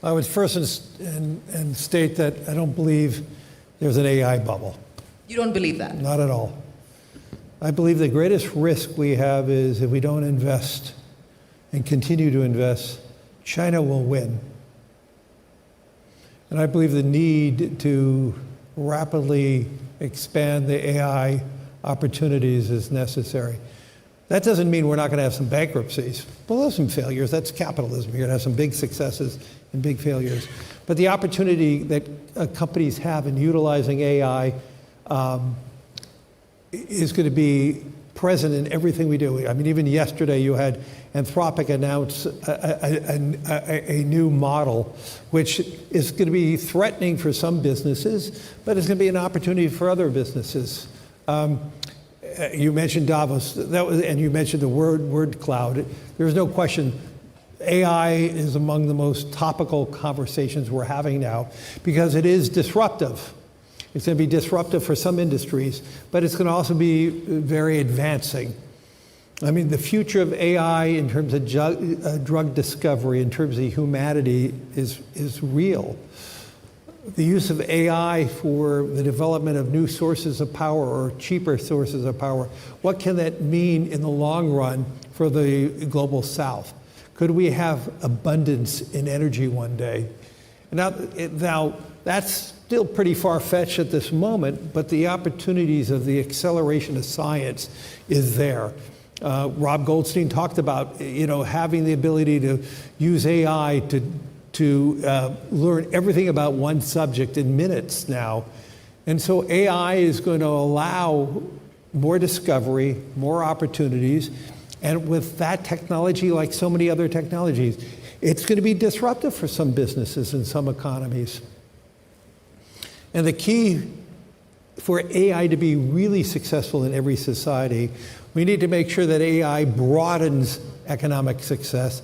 I would first and state that I don't believe there's an AI bubble. You don't believe that? Not at all. I believe the greatest risk we have is if we don't invest and continue to invest, China will win. And I believe the need to rapidly expand the AI opportunities is necessary. That doesn't mean we're not going to have some bankruptcies. We'll have some failures. That's capitalism. You're going to have some big successes and big failures. But the opportunity that companies have in utilizing AI is going to be present in everything we do. I mean, even yesterday you had Anthropic announce a new model, which is going to be threatening for some businesses, but it's going to be an opportunity for other businesses. You mentioned Davos, and you mentioned the word cloud. There's no question AI is among the most topical conversations we're having now because it is disruptive. It's going to be disruptive for some industries, but it's going to also be very advancing. I mean, the future of AI in terms of drug discovery, in terms of humanity, is real. The use of AI for the development of new sources of power or cheaper sources of power, what can that mean in the long run for the global south? Could we have abundance in energy one day? Now that's still pretty far-fetched at this moment, but the opportunities of the acceleration of science is there. Rob Goldstein talked about, having the ability to use AI to learn everything about one subject in minutes now. And so AI is going to allow more discovery, more opportunities, and with that technology, like so many other technologies, it's going to be disruptive for some businesses and some economies. And the key for AI to be really successful in every society, we need to make sure that AI broadens economic success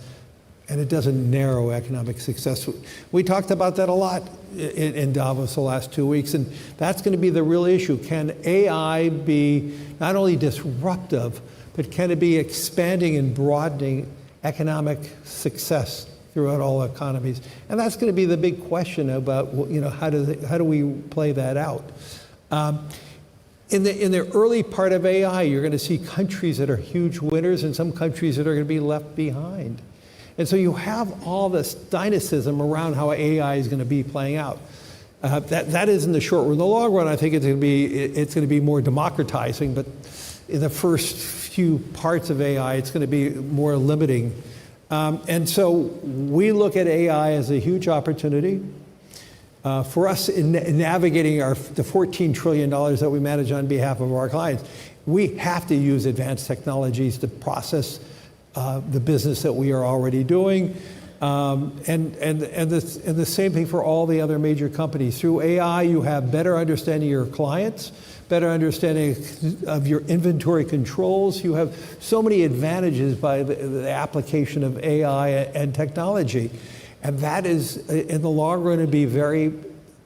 and it doesn't narrow economic success. We talked about that a lot in Davos the last 2 weeks, and that's going to be the real issue. Can AI be not only disruptive, but can it be expanding and broadening economic success throughout all economies? And that's going to be the big question about, how do we play that out? In the early part of AI, you're going to see countries that are huge winners and some countries that are going to be left behind. And so you have all this dynamism around how AI is going to be playing out. That is in the short run. In the long run, I think it's going to be more democratizing, but in the first few parts of AI, it's going to be more limiting. And so we look at AI as a huge opportunity. For us in navigating the $14 trillion that we manage on behalf of our clients, we have to use advanced technologies to process the business that we are already doing. And the same thing for all the other major companies. Through AI, you have better understanding of your clients, better understanding of your inventory controls. You have so many advantages by the application of AI and technology. And that is, in the long run, to be very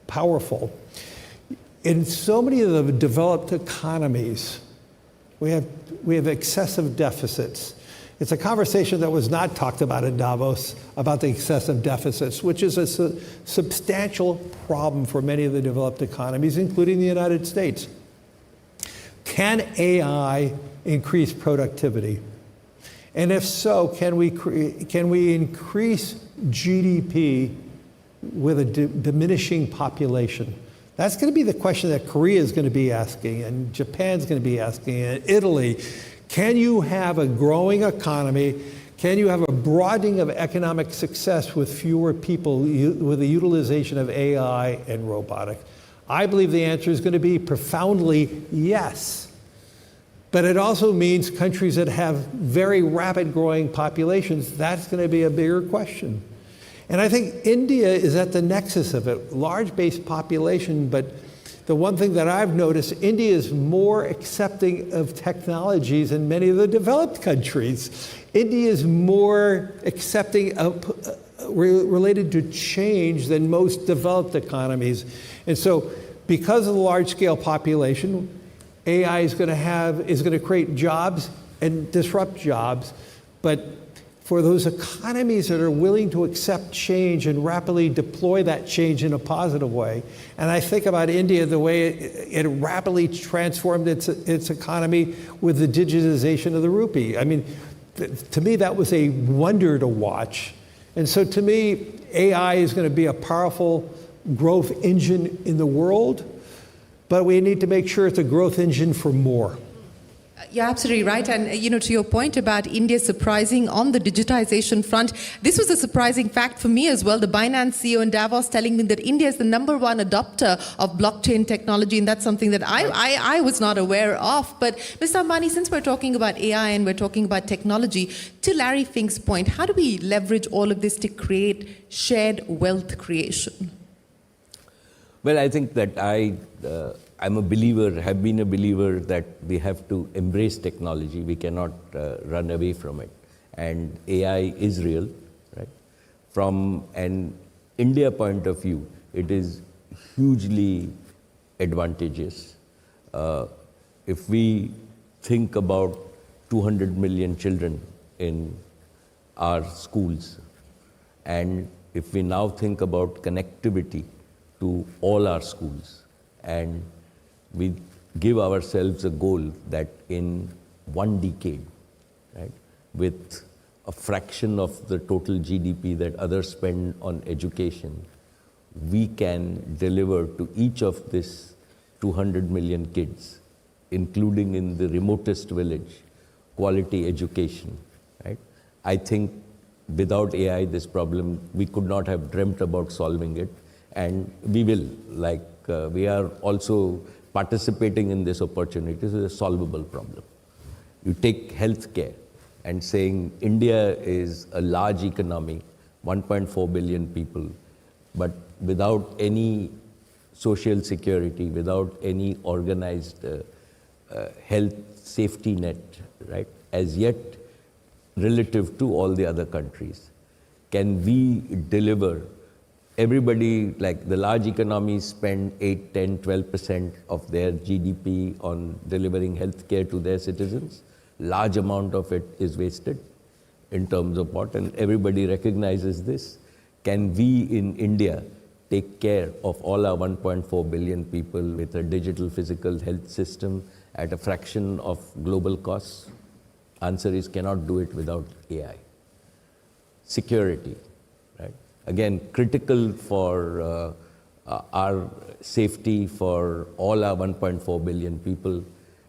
powerful. In so many of the developed economies, we have excessive deficits. It's a conversation that was not talked about in Davos about the excessive deficits, which is a substantial problem for many of the developed economies, including the United States. Can AI increase productivity? And if so, can we increase GDP with a diminishing population? That's going to be the question that Korea is going to be asking, and Japan's going to be asking, and Italy. Can you have a growing economy? Can you have a broadening of economic success with fewer people, with the utilization of AI and robotics? I believe the answer is going to be profoundly yes. But it also means countries that have very rapid growing populations, that's going to be a bigger question. And I think India is at the nexus of it, large base population, but the one thing that I've noticed, India is more accepting of technologies than many of the developed countries. India is more accepting of related to change than most developed economies. And so because of the large scale population, AI is going to create jobs and disrupt jobs, but for those economies that are willing to accept change and rapidly deploy that change in a positive way, and I think about India, the way it rapidly transformed its economy with the digitization of the rupee. I mean, to me, that was a wonder to watch. And so to me, AI is going to be a powerful growth engine in the world, but we need to make sure it's a growth engine for more. You're absolutely right. And, to your point about India surprising on the digitization front, this was a surprising fact for me as well. The Binance CEO in Davos telling me that India is the #1 adopter of blockchain technology, and that's something that I was not aware of. But, Mr. Ambani, since we're talking about AI and we're talking about technology, to Larry Fink's point, how do we leverage all of this to create shared wealth creation? Well, I think that I'm a believer, have been a believer that we have to embrace technology. We cannot run away from it. And AI is real, right? From an India point of view, it is hugely advantageous. If we think about 200 million children in our schools, and if we now think about connectivity to all our schools, and we give ourselves a goal that in 1 decade, right, with a fraction of the total GDP that others spend on education, we can deliver to each of these 200 million kids, including in the remotest village, quality education, right? I think without AI, this problem, we could not have dreamt about solving it, and we will. We are also participating in this opportunity. This is a solvable problem. You take healthcare and saying India is a large economy, 1.4 billion people, but without any social security, without any organized health safety net, right, as yet relative to all the other countries. Can we deliver? Everybody, like the large economies, spend 8, 10, 12% of their GDP on delivering healthcare to their citizens. Large amount of it is wasted in terms of what, and everybody recognizes this. Can we in India take care of all our 1.4 billion people with a digital physical health system at a fraction of global costs? Answer is cannot do it without AI. Security. Again, critical for our safety, for all our 1.4 billion people.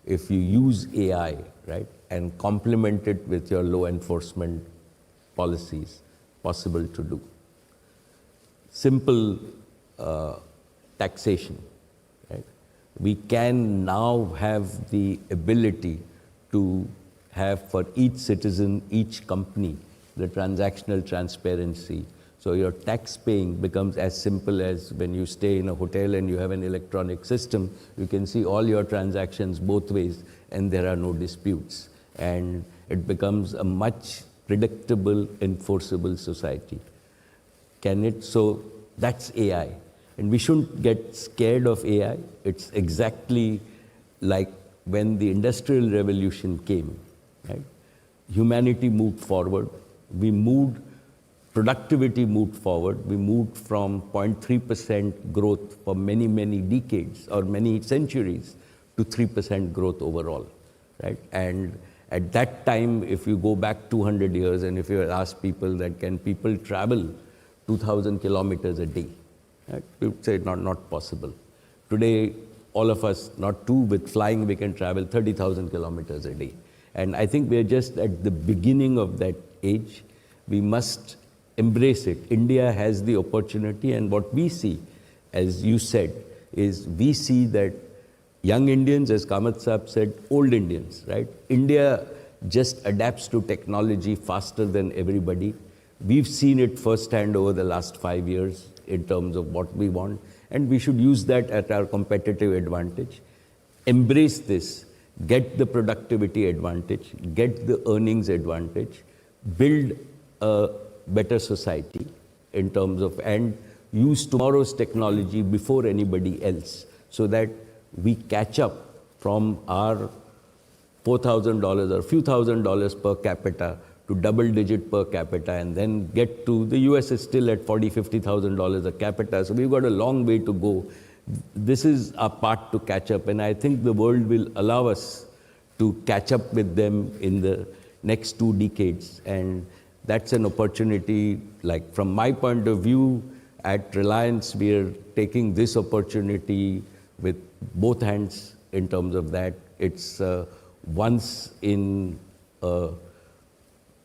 If you use AI, right, and complement it with your law enforcement policies, possible to do. Simple taxation. Right? We can now have the ability to have for each citizen, each company, the transactional transparency. So your tax paying becomes as simple as when you stay in a hotel and you have an electronic system, you can see all your transactions both ways and there are no disputes. And it becomes a much predictable, enforceable society. Can it? So that's AI. And we shouldn't get scared of AI. It's exactly like when the Industrial Revolution came, right? Humanity moved forward. Productivity moved forward. We moved from 0.3% growth for many, many decades or many centuries to 3% growth overall, right? And at that time, if you go back 200 years and if you ask people that can people travel 2,000 kilometers a day, right? We would say not possible. Today, all of us, not two, with flying, we can travel 30,000 kilometers a day. And I think we're just at the beginning of that age. We must embrace it. India has the opportunity, and what we see, as you said, is we see that young Indians, as Kamath Saab said, old Indians, right? India just adapts to technology faster than everybody. We've seen it firsthand over the last 5 years in terms of what we want, and we should use that at our competitive advantage. Embrace this, get the productivity advantage, get the earnings advantage, build a better society in terms of, and use tomorrow's technology before anybody else so that we catch up from our $4,000 or a few $1,000s per capita to double-digit per capita, and then get to, the US is still at $40,000, $50,000 a capita, so we've got a long way to go. This is our part to catch up, and I think the world will allow us to catch up with them in the next 2 decades, and that's an opportunity. Like from my point of view, at Reliance, we are taking this opportunity with both hands in terms of that. It's once in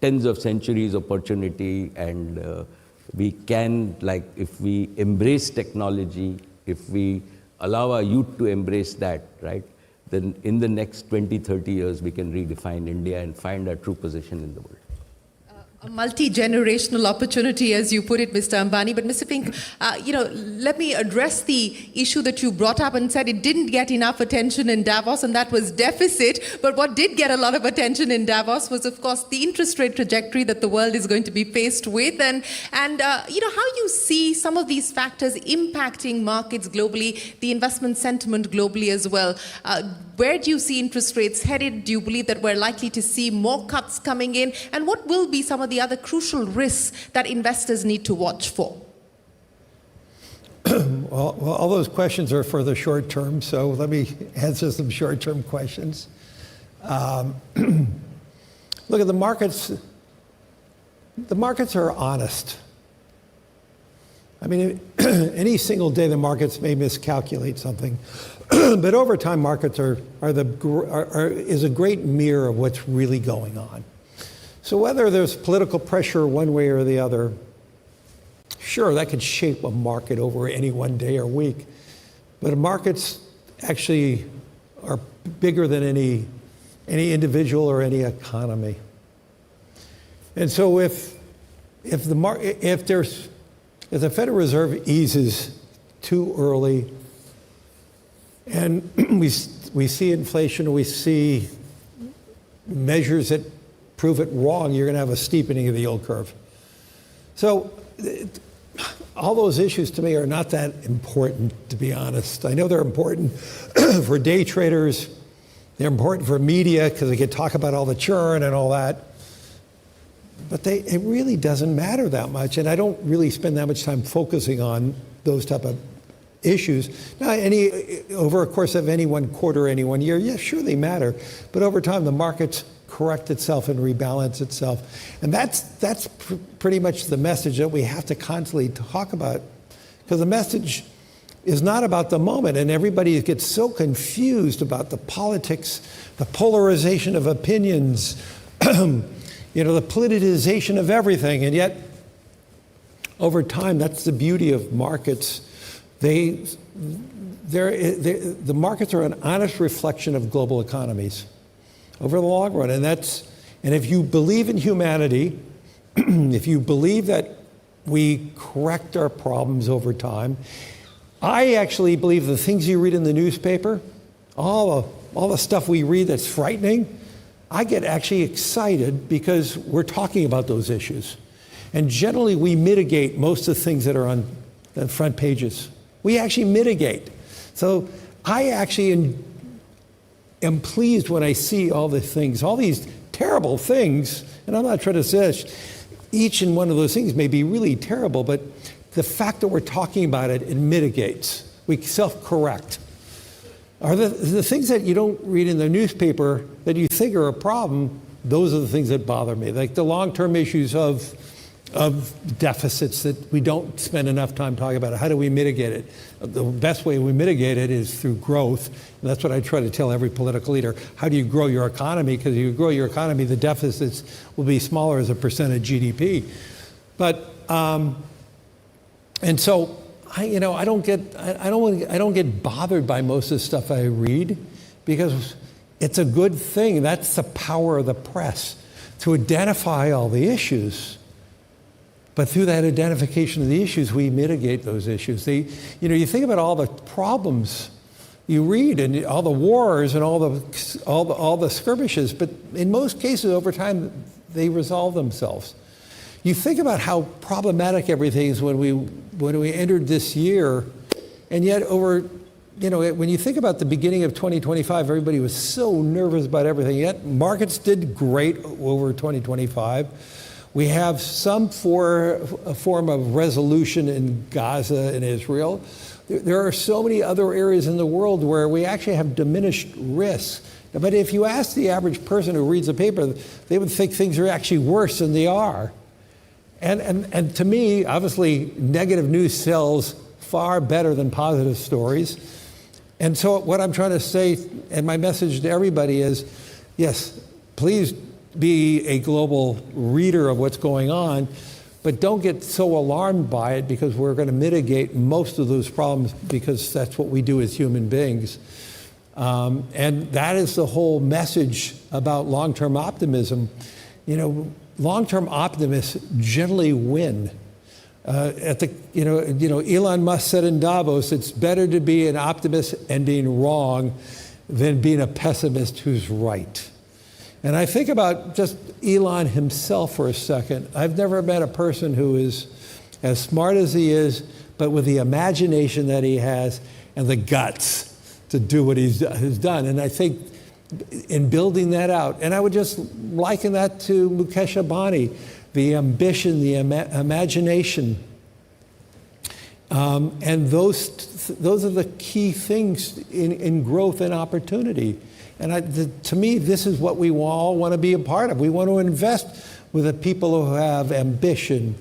tens of centuries opportunity, and we can, like, if we embrace technology, if we allow our youth to embrace that, right, then in the next 20, 30 years, we can redefine India and find our true position in the world. A multi-generational opportunity, as you put it, Mr. Ambani. But Mr. Fink, let me address the issue that you brought up and said it didn't get enough attention in Davos, and that was deficit. But what did get a lot of attention in Davos was, of course, the interest rate trajectory that the world is going to be faced with, and how you see some of these factors impacting markets globally, the investment sentiment globally as well. Where do you see interest rates headed? Do you believe that we're likely to see more cuts coming in? And what will be some of the other crucial risks that investors need to watch for? Well, all those questions are for the short term, so let me answer some short-term questions. Look at the markets. The markets are honest. I mean, any single day the markets may miscalculate something, but over time markets is a great mirror of what's really going on. So whether there's political pressure one way or the other, sure, that could shape a market over any one day or week, but markets actually are bigger than any individual or any economy. And so if the Federal Reserve eases too early, and we see inflation, we see measures that prove it wrong, you're going to have a steepening of the yield curve. So all those issues to me are not that important, to be honest. I know they're important for day traders. They're important for media because they can talk about all the churn and all that. But it really doesn't matter that much, and I don't really spend that much time focusing on those type of issues. Now, over a course of any one quarter, any 1 year, yeah, sure, they matter. But over time, the markets correct itself and rebalance itself. And that's pretty much the message that we have to constantly talk about. Because the message is not about the moment, and everybody gets so confused about the politics, the polarization of opinions, the politicization of everything. And yet, over time, that's the beauty of markets. the markets are an honest reflection of global economies over the long run. And if you believe in humanity, if you believe that we correct our problems over time, I actually believe the things you read in the newspaper, all the stuff we read that's frightening, I get actually excited because we're talking about those issues. And generally, we mitigate most of the things that are on the front pages. We actually mitigate. So I actually am pleased when I see all the things, all these terrible things, and I'm not trying to say each and one of those things may be really terrible, but the fact that we're talking about it, it mitigates. We self-correct. Are the things that you don't read in the newspaper that you think are a problem, those are the things that bother me. Like the long-term issues of deficits that we don't spend enough time talking about. How do we mitigate it? The best way we mitigate it is through growth. And that's what I try to tell every political leader. How do you grow your economy? Because if you grow your economy, the deficits will be smaller as a percent of GDP. But, and so, I don't get bothered by most of the stuff I read because it's a good thing. That's the power of the press, to identify all the issues. But through that identification of the issues, we mitigate those issues. You think about all the problems you read and all the wars and all the skirmishes, but in most cases over time they resolve themselves. You think about how problematic everything is when we entered this year, and yet when you think about the beginning of 2025, everybody was so nervous about everything. Yet markets did great over 2025. We have some form of resolution in Gaza and Israel. There are so many other areas in the world where we actually have diminished risk. But if you ask the average person who reads a paper, they would think things are actually worse than they are. And to me, obviously, negative news sells far better than positive stories. And so what I'm trying to say, and my message to everybody is, yes, please be a global reader of what's going on, but don't get so alarmed by it because we're going to mitigate most of those problems because that's what we do as human beings. And that is the whole message about long-term optimism. Long-term optimists generally win. Elon Musk said in Davos, it's better to be an optimist and being wrong than being a pessimist who's right. And I think about just Elon himself for a second. I've never met a person who is as smart as he is, but with the imagination that he has and the guts to do what he's done. And I think in building that out, and I would just liken that to Mukesh Ambani, the ambition, the imagination. And those are the key things in growth and opportunity. And to me, this is what we all want to be a part of. We want to invest with the people who have ambition,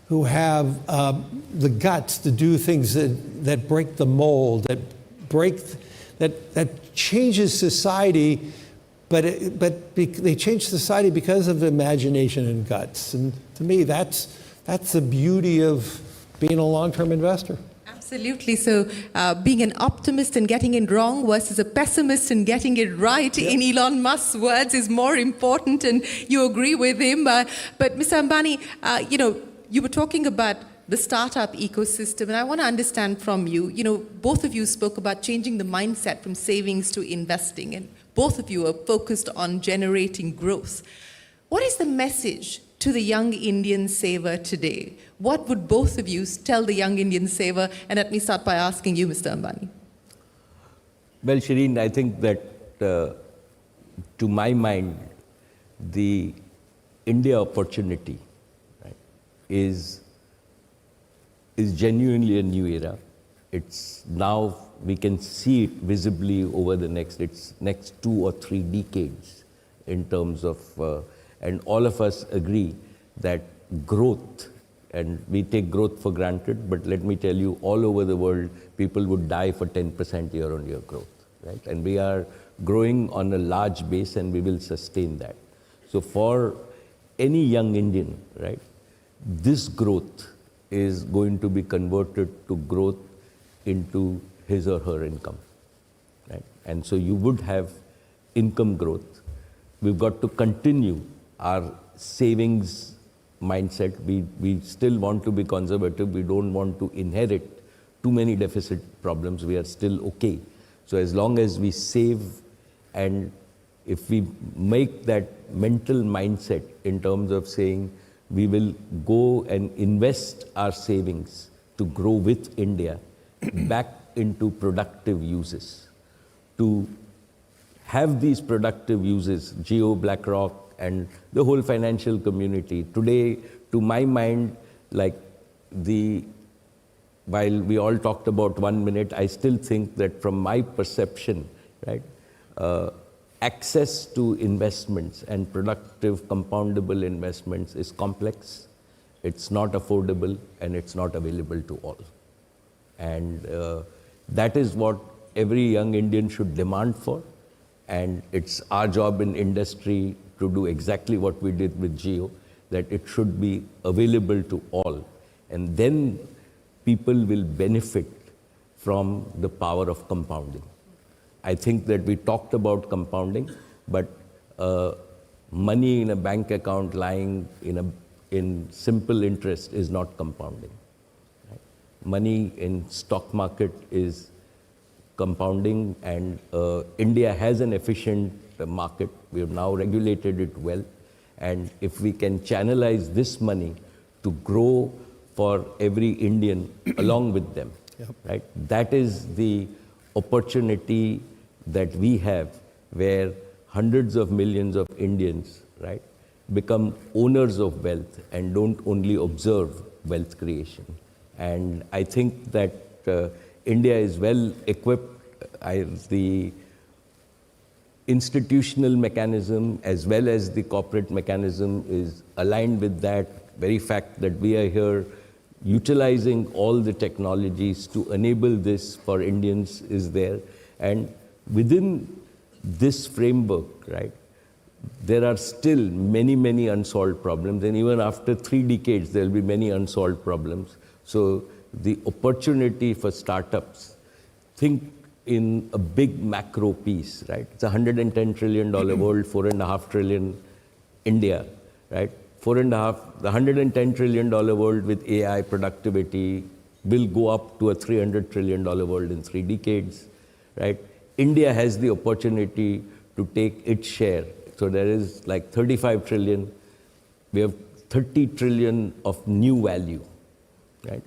who have the guts to do things that break the mold, that changes society, but they change society because of imagination and guts. And to me, that's the beauty of being a long-term investor. Absolutely. So being an optimist and getting it wrong versus a pessimist and getting it right, in Elon Musk's words, is more important, and you agree with him. But Mr. Ambani, you were talking about the startup ecosystem, and I want to understand from you, both of you spoke about changing the mindset from savings to investing, and both of you are focused on generating growth. What is the message to the young Indian saver today? What would both of you tell the young Indian saver? And let me start by asking you, Mr. Ambani. Well, Shireen, I think that to my mind, the India opportunity, right, is genuinely a new era. It's now, we can see it visibly over the next 2 or 3 decades in terms of, and all of us agree that growth, and we take growth for granted, but let me tell you, all over the world, people would die for 10% year-on-year growth, right? And we are growing on a large base, and we will sustain that. So for any young Indian, right, this growth is going to be converted to growth into his or her income. Right? And so you would have income growth. We've got to continue our savings mindset. We still want to be conservative. We don't want to inherit too many deficit problems. We are still okay. So as long as we save, and if we make that mental mindset in terms of saying we will go and invest our savings to grow with India back into productive uses, to have these productive uses, Jio, BlackRock, and the whole financial community. Today, to my mind, like while we all talked about 1 minute, I still think that from my perception, right, access to investments and productive compoundable investments is complex, it's not affordable, and it's not available to all. And that is what every young Indian should demand for. And it's our job in industry to do exactly what we did with Jio, that it should be available to all. And then people will benefit from the power of compounding. I think that we talked about compounding, but money in a bank account lying in simple interest is not compounding. Right? Money in stock market is compounding, and India has an efficient market. We have now regulated it well, and if we can channelize this money to grow for every Indian along with them, right? That is the opportunity that we have, where hundreds of millions of Indians, right, become owners of wealth and don't only observe wealth creation. And I think that India is well equipped. The institutional mechanism as well as the corporate mechanism is aligned with that. Very fact that we are here utilizing all the technologies to enable this for Indians is there. And within this framework, right, there are still many, many unsolved problems. And even after 3 decades, there will be many unsolved problems. So the opportunity for startups, think in a big macro piece, right? It's a $110 trillion world, 4.5 trillion India, right? The $110 trillion world with AI productivity will go up to a $300 trillion world in 3 decades, right? India has the opportunity to take its share. So there is like 35 trillion. We have 30 trillion of new value, right?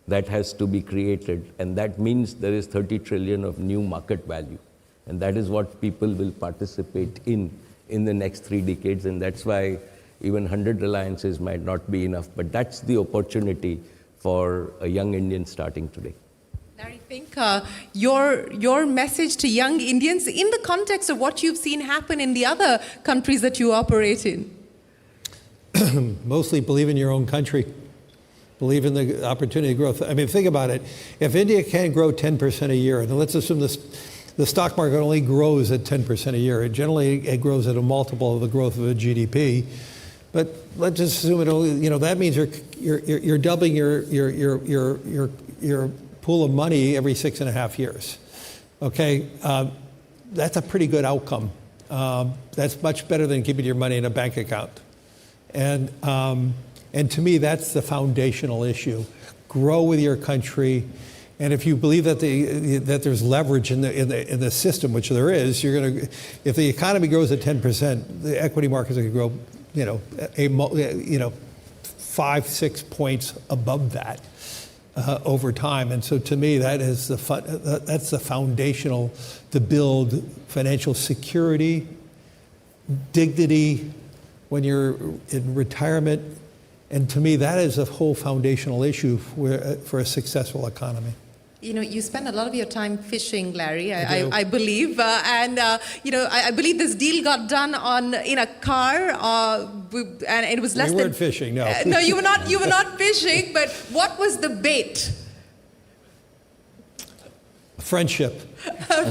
That has to be created, and that means there is 30 trillion of new market value. And that is what people will participate in the next 3 decades, and that's why even 100 Reliances might not be enough, but that's the opportunity for a young Indian starting today. Larry Fink, your message to young Indians in the context of what you've seen happen in the other countries that you operate in? Mostly believe in your own country. Believe in the opportunity growth. I mean, think about it. If India can grow 10% a year, and let's assume the stock market only grows at 10% a year. It grows at a multiple of the growth of a GDP. But let's just assume it only, that means you're doubling your pool of money every 6.5 years. Okay, that's a pretty good outcome. That's much better than keeping your money in a bank account. And to me, that's the foundational issue. Grow with your country, and if you believe that there's leverage in the system, which there is, if the economy grows at 10%, the equity markets are going to grow, 5-6 points above that over time. And so, to me, that's the foundational to build financial security, dignity when you're in retirement. And to me, that is a whole foundational issue for a successful economy. You spend a lot of your time fishing, Larry, I believe. I believe this deal got done in a car, and it was less than... We weren't fishing, no. No, you were not fishing, but what was the bait? Friendship.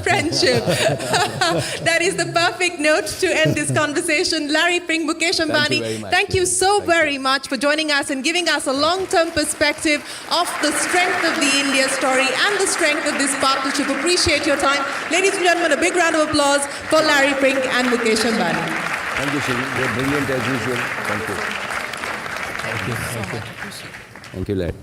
Friendship. That is the perfect note to end this conversation. Larry Fink, Mukesh Ambani, thank you so very much for joining us and giving us a long-term perspective of the strength of the India story and the strength of this partnership. Appreciate your time. Ladies and gentlemen, a big round of applause for Larry Fink and Mukesh Ambani. Thank you, Shirin. You're brilliant as usual. Thank you. Thank you. Thank you. Thank you, Larry.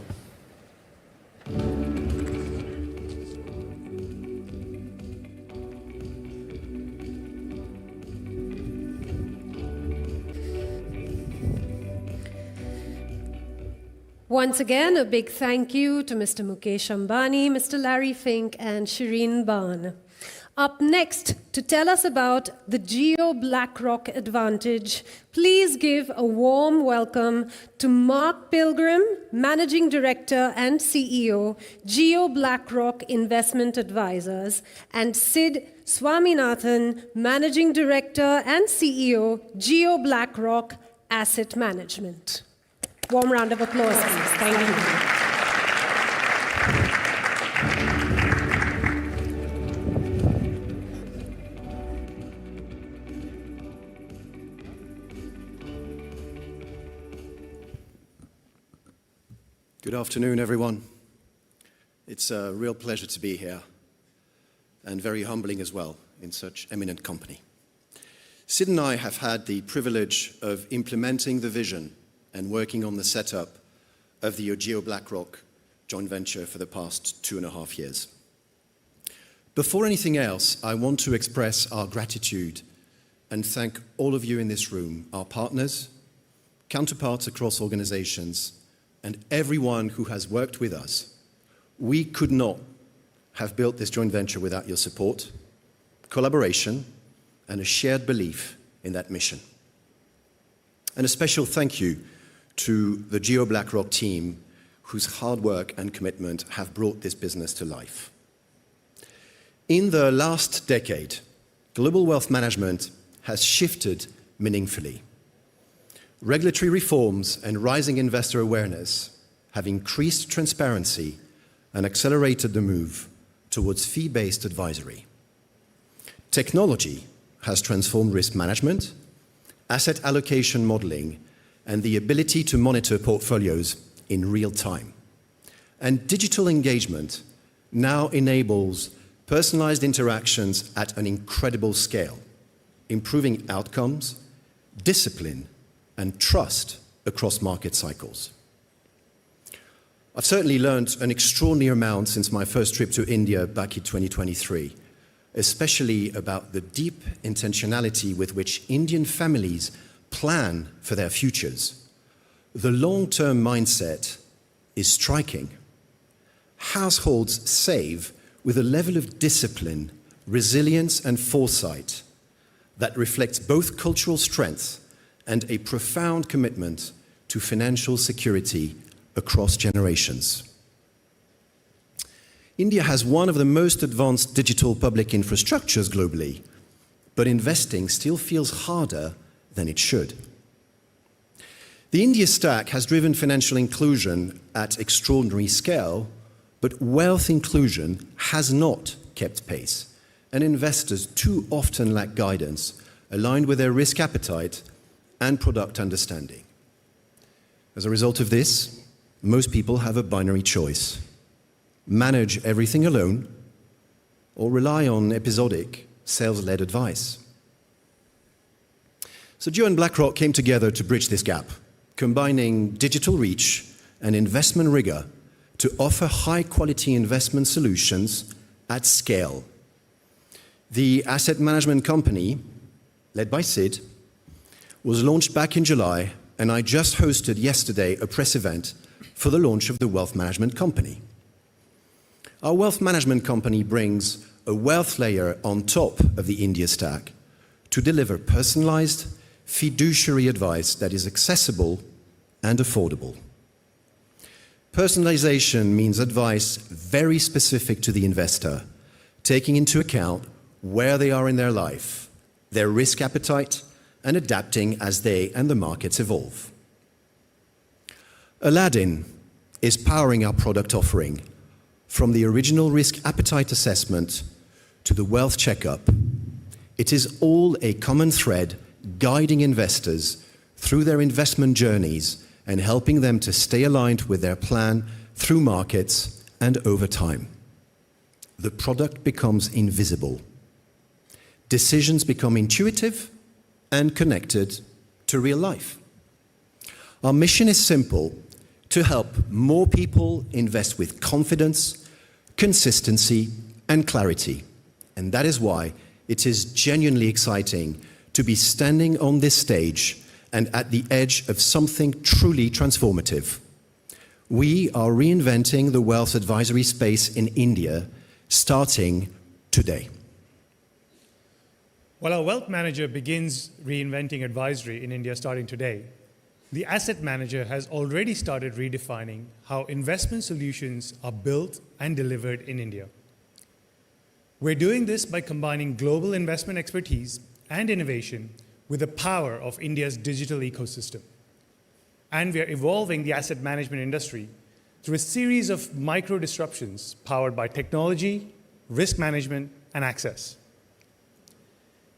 Once again, a big thank you to Mr. Mukesh Ambani, Mr. Larry Fink, and Shireen Bhan. Up next, to tell us about the Geo BlackRock advantage, please give a warm welcome to Mark Pilgrim, Managing Director and CEO, Geo BlackRock Investment Advisors, and Sid Swaminathan, Managing Director and CEO, Geo BlackRock Asset Management. Warm round of applause, please. Thank you. Good afternoon, everyone. It's a real pleasure to be here, and very humbling as well, in such eminent company. Sid and I have had the privilege of implementing the vision and working on the setup of the Geo BlackRock joint venture for the past 2.5 years. Before anything else, I want to express our gratitude and thank all of you in this room, our partners, counterparts across organizations, and everyone who has worked with us. We could not have built this joint venture without your support, collaboration, and a shared belief in that mission. And a special thank you to the Geo BlackRock team, whose hard work and commitment have brought this business to life. In the last decade, global wealth management has shifted meaningfully. Regulatory reforms and rising investor awareness have increased transparency and accelerated the move towards fee-based advisory. Technology has transformed risk management, asset allocation modeling, and the ability to monitor portfolios in real time. And digital engagement now enables personalized interactions at an incredible scale, improving outcomes, discipline, and trust across market cycles. I've certainly learned an extraordinary amount since my first trip to India back in 2023, especially about the deep intentionality with which Indian families plan for their futures. The long-term mindset is striking. Households save with a level of discipline, resilience, and foresight that reflects both cultural strength and a profound commitment to financial security across generations. India has one of the most advanced digital public infrastructures globally, but investing still feels harder than it should. The India stack has driven financial inclusion at extraordinary scale, but wealth inclusion has not kept pace, and investors too often lack guidance aligned with their risk appetite and product understanding. As a result of this, most people have a binary choice: manage everything alone or rely on episodic sales-led advice. So Geo and BlackRock came together to bridge this gap, combining digital reach and investment rigor to offer high-quality investment solutions at scale. The asset management company, led by Sid, was launched back in July, and I just hosted yesterday a press event for the launch of the wealth management company. Our wealth management company brings a wealth layer on top of the India stack to deliver personalized, fiduciary advice that is accessible and affordable. Personalization means advice very specific to the investor, taking into account where they are in their life, their risk appetite, and adapting as they and the markets evolve. Aladdin is powering our product offering From the original risk appetite assessment to the wealth checkup, it is all a common thread guiding investors through their investment journeys and helping them to stay aligned with their plan through markets and over time. The product becomes invisible. Decisions become intuitive and connected to real life. Our mission is simple: to help more people invest with confidence, consistency, and clarity. And that is why it is genuinely exciting to be standing on this stage and at the edge of something truly transformative. We are reinventing the wealth advisory space in India, starting today. While our wealth manager begins reinventing advisory in India starting today, the asset manager has already started redefining how investment solutions are built and delivered in India. We're doing this by combining global investment expertise and innovation with the power of India's digital ecosystem. And we are evolving the asset management industry through a series of micro disruptions powered by technology, risk management, and access.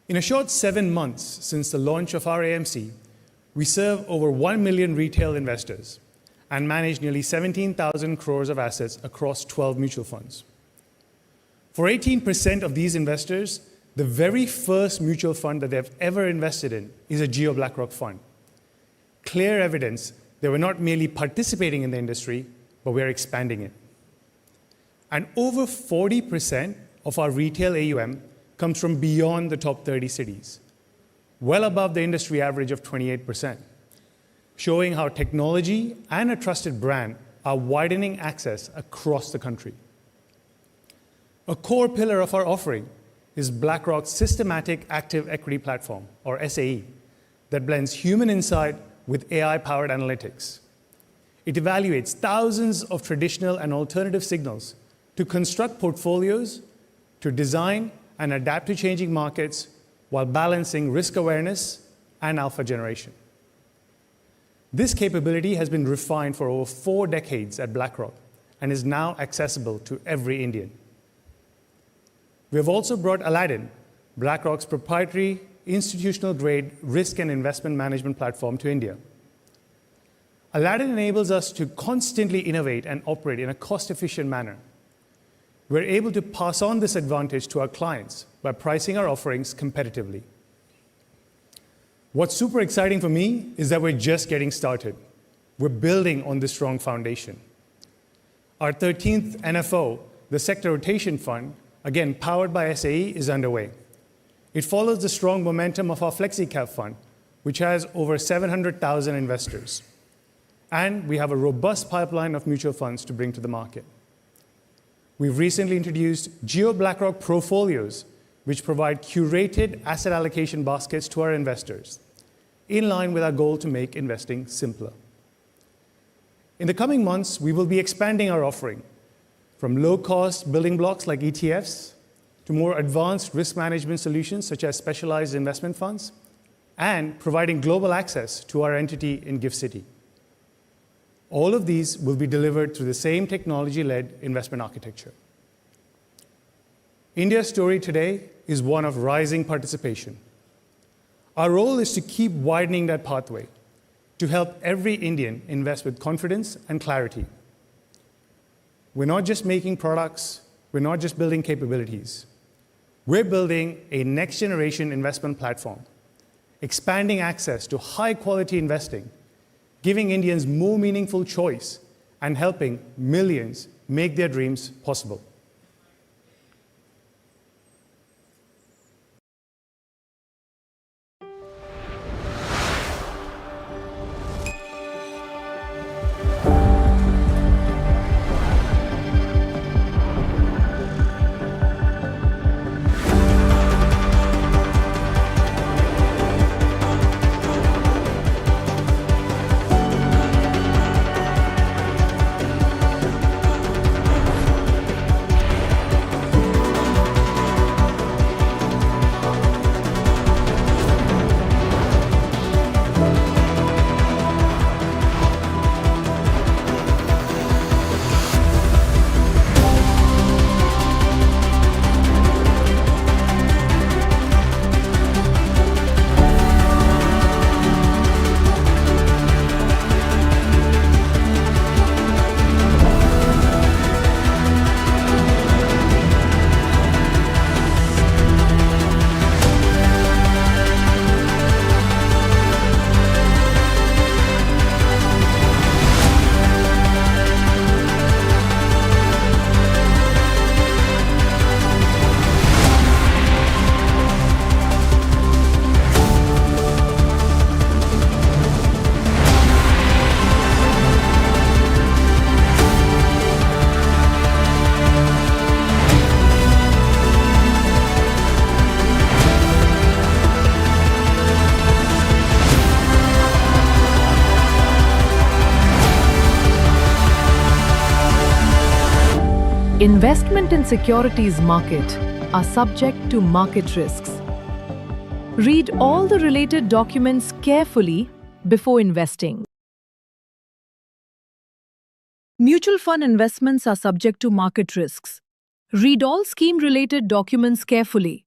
In a short 7 months since the launch of our AMC, we serve over 1 million retail investors and manage nearly 17,000 crores of assets across 12 mutual funds. For 18% of these investors, the very first mutual fund that they've ever invested in is a Jio BlackRock fund. Clear evidence that we're not merely participating in the industry, but we're expanding it. And over 40% of our retail AUM comes from beyond the top 30 cities, well above the industry average of 28%, showing how technology and a trusted brand are widening access across the country. A core pillar of our offering is BlackRock's Systematic Active Equity Platform, or SAE, that blends human insight with AI-powered analytics. It evaluates thousands of traditional and alternative signals to construct portfolios, to design and adapt to changing markets while balancing risk awareness and alpha generation. This capability has been refined for over 4 decades at BlackRock and is now accessible to every Indian. We have also brought Aladdin, BlackRock's proprietary institutional-grade risk and investment management platform, to India. Aladdin enables us to constantly innovate and operate in a cost-efficient manner. We're able to pass on this advantage to our clients by pricing our offerings competitively. What's super exciting for me is that we're just getting started. We're building on this strong foundation. Our 13th NFO, the Sector Rotation Fund, again powered by SAE, is underway. It follows the strong momentum of our FlexiCap fund, which has over 700,000 investors. And we have a robust pipeline of mutual funds to bring to the market. We've recently introduced Jio BlackRock Profolios, which provide curated asset allocation baskets to our investors, in line with our goal to make investing simpler. In the coming months, we will be expanding our offering from low-cost building blocks like ETFs to more advanced risk management solutions such as specialized investment funds, and providing global access to our entity in GIFT City. All of these will be delivered through the same technology-led investment architecture. India's story today is one of rising participation. Our role is to keep widening that pathway, to help every Indian invest with confidence and clarity. We're not just making products, we're not just building capabilities. We're building a next-generation investment platform, expanding access to high-quality investing, giving Indians more meaningful choice, and helping millions make their dreams possible. Investment in securities market are subject to market risks. Read all the related documents carefully before investing. Mutual fund investments are subject to market risks. Read all scheme-related documents carefully.